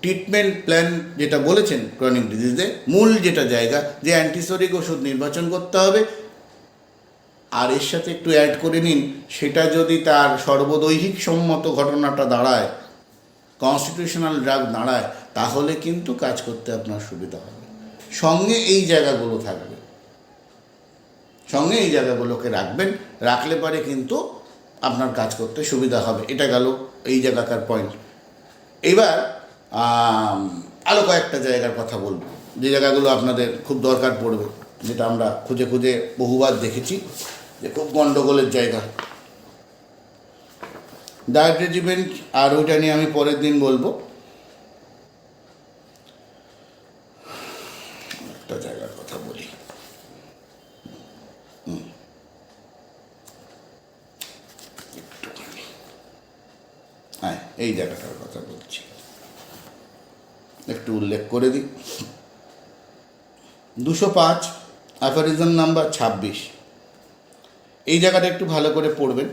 A: ট্রিটমেন্ট প্ল্যান যেটা বলেছেন ক্রনিক ডিজিজে, মূল যেটা জায়গা যে অ্যান্টিসোরিক ওষুধ নির্বাচন করতে হবে, আর এর সাথে একটু অ্যাড করে নিন, সেটা যদি তার সর্বদৈহিক সম্মত ঘটনাটা দাঁড়ায়, কনস্টিটিউশনাল ড্রাগ দাঁড়ায়, তাহলে কিন্তু কাজ করতে আপনার সুবিধা হবে। সঙ্গে এই জায়গাগুলো থাকবে, সঙ্গে এই জায়গাগুলোকে রাখবেন, রাখলে পরে কিন্তু আপনার কাজ করতে সুবিধা হবে। এটা গেল এই জায়গাকার পয়েন্ট। এবার আরও কয়েকটা জায়গার কথা বলবো, যে জায়গাগুলো আপনাদের খুব দরকার পড়বে, যেটা আমরা খুঁজে খুঁজে বহুবার দেখেছি যে খুব গণ্ডগোলের জায়গা। ডায়েট রেজিমেন্ট, আর ওইটা নিয়ে আমি পরের দিন বলবো। একটা জায়গার কথা বলি, হ্যাঁ এই জায়গাটার কথা বলছি, একটু উল্লেখ করে দিই। 205 অ্যাফোরিজম নাম্বার 26, এই জায়গাটা একটু ভালো করে পড়বেন।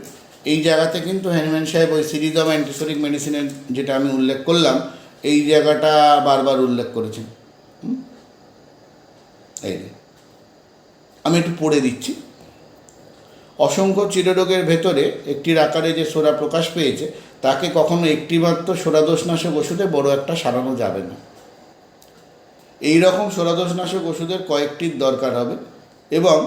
A: এই জায়গাতে কিন্তু হ্যানিম্যান সাহেব ওই সিরিজ অফ অ্যান্টিসোরিক মেডিসিনের যেটা আমি উল্লেখ করলাম, এই জায়গাটা বারবার উল্লেখ করেছেন। এই আমি একটু পড়ে দিচ্ছি। অসংখ্য চিররোগের ভেতরে একটির আকারে যে সোরা প্রকাশ পেয়েছে, তাকে কখনো একটিমাত্র সোরাদোষনাশক ওষুধে বড় একটা সারানো যাবে না। এই রকম সোরাদোষনাশক ওষুধের কয়েকটির দরকার হবে, এবং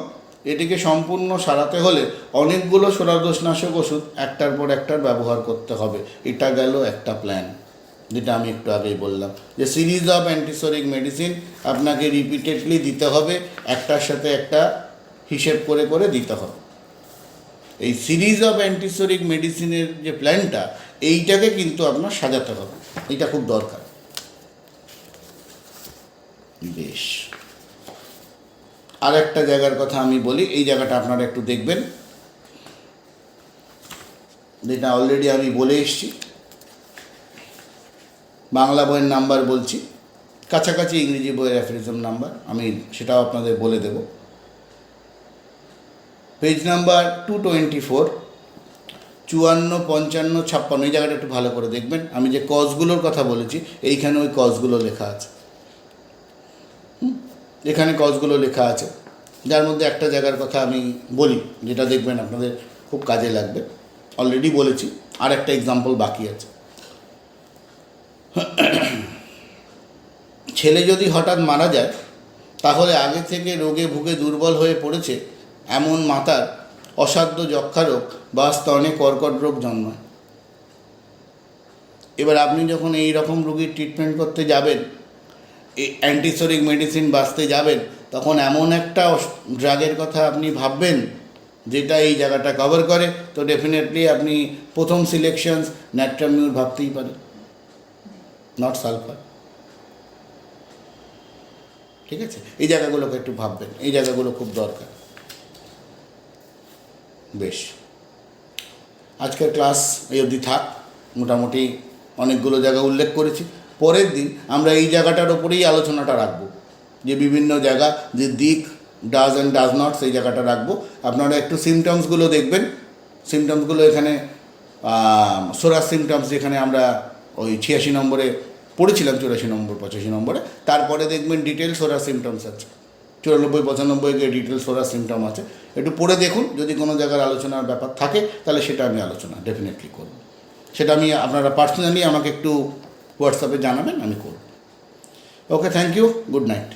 A: এটিকে সম্পূর্ণ সারাতে হলে অনেকগুলো সোরাদোষনাশক ওষুধ একটার পর একটার ব্যবহার করতে হবে। এটা গেল একটা প্ল্যান, যেটা আমি একটু আগেই বললাম, যে সিরিজ অফ অ্যান্টিসোরিক মেডিসিন আপনাকে রিপিটেডলি দিতে হবে, একটার সাথে একটা হিসেব করে করে দিতে হবে। এই সিরিজ অফ অ্যান্টিসোরিক মেডিসিনের যে প্ল্যানটা, এইটাকে কিন্তু আপনার সাজাতে হবে, এটা খুব দরকার। বেশ, আর একটা জায়গার কথা আমি বলি, এই জায়গাটা আপনারা একটু দেখবেন। যেটা অলরেডি আমি বলে এসেছি। বাংলা বইয়ের নাম্বার বলছি, কাছাকাছি ইংরেজি বইয়ের অ্যাফোরিজম নাম্বার আমি সেটাও আপনাদের বলে দেব। পেজ নাম্বার 224, 54, 55, 56, এই জায়গাটা একটু ভালো করে দেখবেন। আমি যে কজগুলোর কথা বলেছি এইখানে ওই কজগুলো লেখা আছে, এখানে কজগুলো লেখা আছে, যার মধ্যে একটা জায়গার কথা আমি বলি, যেটা দেখবেন আপনাদের খুব কাজে লাগবে। অলরেডি বলেছি, আর একটা এক্সাম্পল বাকি আছে। ছেলে যদি হঠাৎ মারা যায়, তাহলে আগে থেকে রোগে ভুগে দুর্বল হয়ে পড়েছে এমন মাতার অসাধ্য যক্ষারোগ বা স্তনে কর্কট রোগ জন্মায়। এবার আপনি যখন এই রকম রোগীর ট্রিটমেন্ট করতে যাবেন, এই অ্যান্টিসোরিক মেডিসিন বাঁচতে যাবেন, তখন এমন একটা ড্রাগের কথা আপনি ভাববেন যেটা এই জায়গাটা কভার করে। তো ডেফিনেটলি আপনি প্রথম সিলেকশনস ন্যাট্রামিউর ভাবতেই পারেন, নট সালফার। ঠিক আছে, এই জায়গাগুলোকে একটু ভাববেন, এই জায়গাগুলো খুব দরকার। বেশ, আজকের ক্লাস এই অবধি থাক। মোটামুটি অনেকগুলো জায়গা উল্লেখ করেছি। পরের দিন আমরা এই জায়গাটার ওপরেই আলোচনাটা রাখবো, যে বিভিন্ন জায়গা, যে দিক ডাজ অ্যান্ড ডাজ নট, সেই জায়গাটা রাখবো। আপনারা একটু সিমটমসগুলো দেখবেন। সিমটমসগুলো এখানে সোরাস সিমটমস, যেখানে আমরা ওই 86 নম্বরে পড়েছিলাম, 84 নম্বর 85 নম্বরে, তারপরে দেখবেন ডিটেল সোরাস সিমটমস আছে, 94, 95 গিয়ে ডিটেল সোরাস সিমটম আছে। একটু পড়ে দেখুন, যদি কোনো জায়গার আলোচনার ব্যাপার থাকে তাহলে সেটা আমি আলোচনা ডেফিনেটলি করব। সেটা আমি আপনারা পার্সোনালি আমাকে একটু হোয়াটসঅ্যাপে জানাবেন, আমি করব। ওকে, থ্যাংক ইউ, গুড নাইট।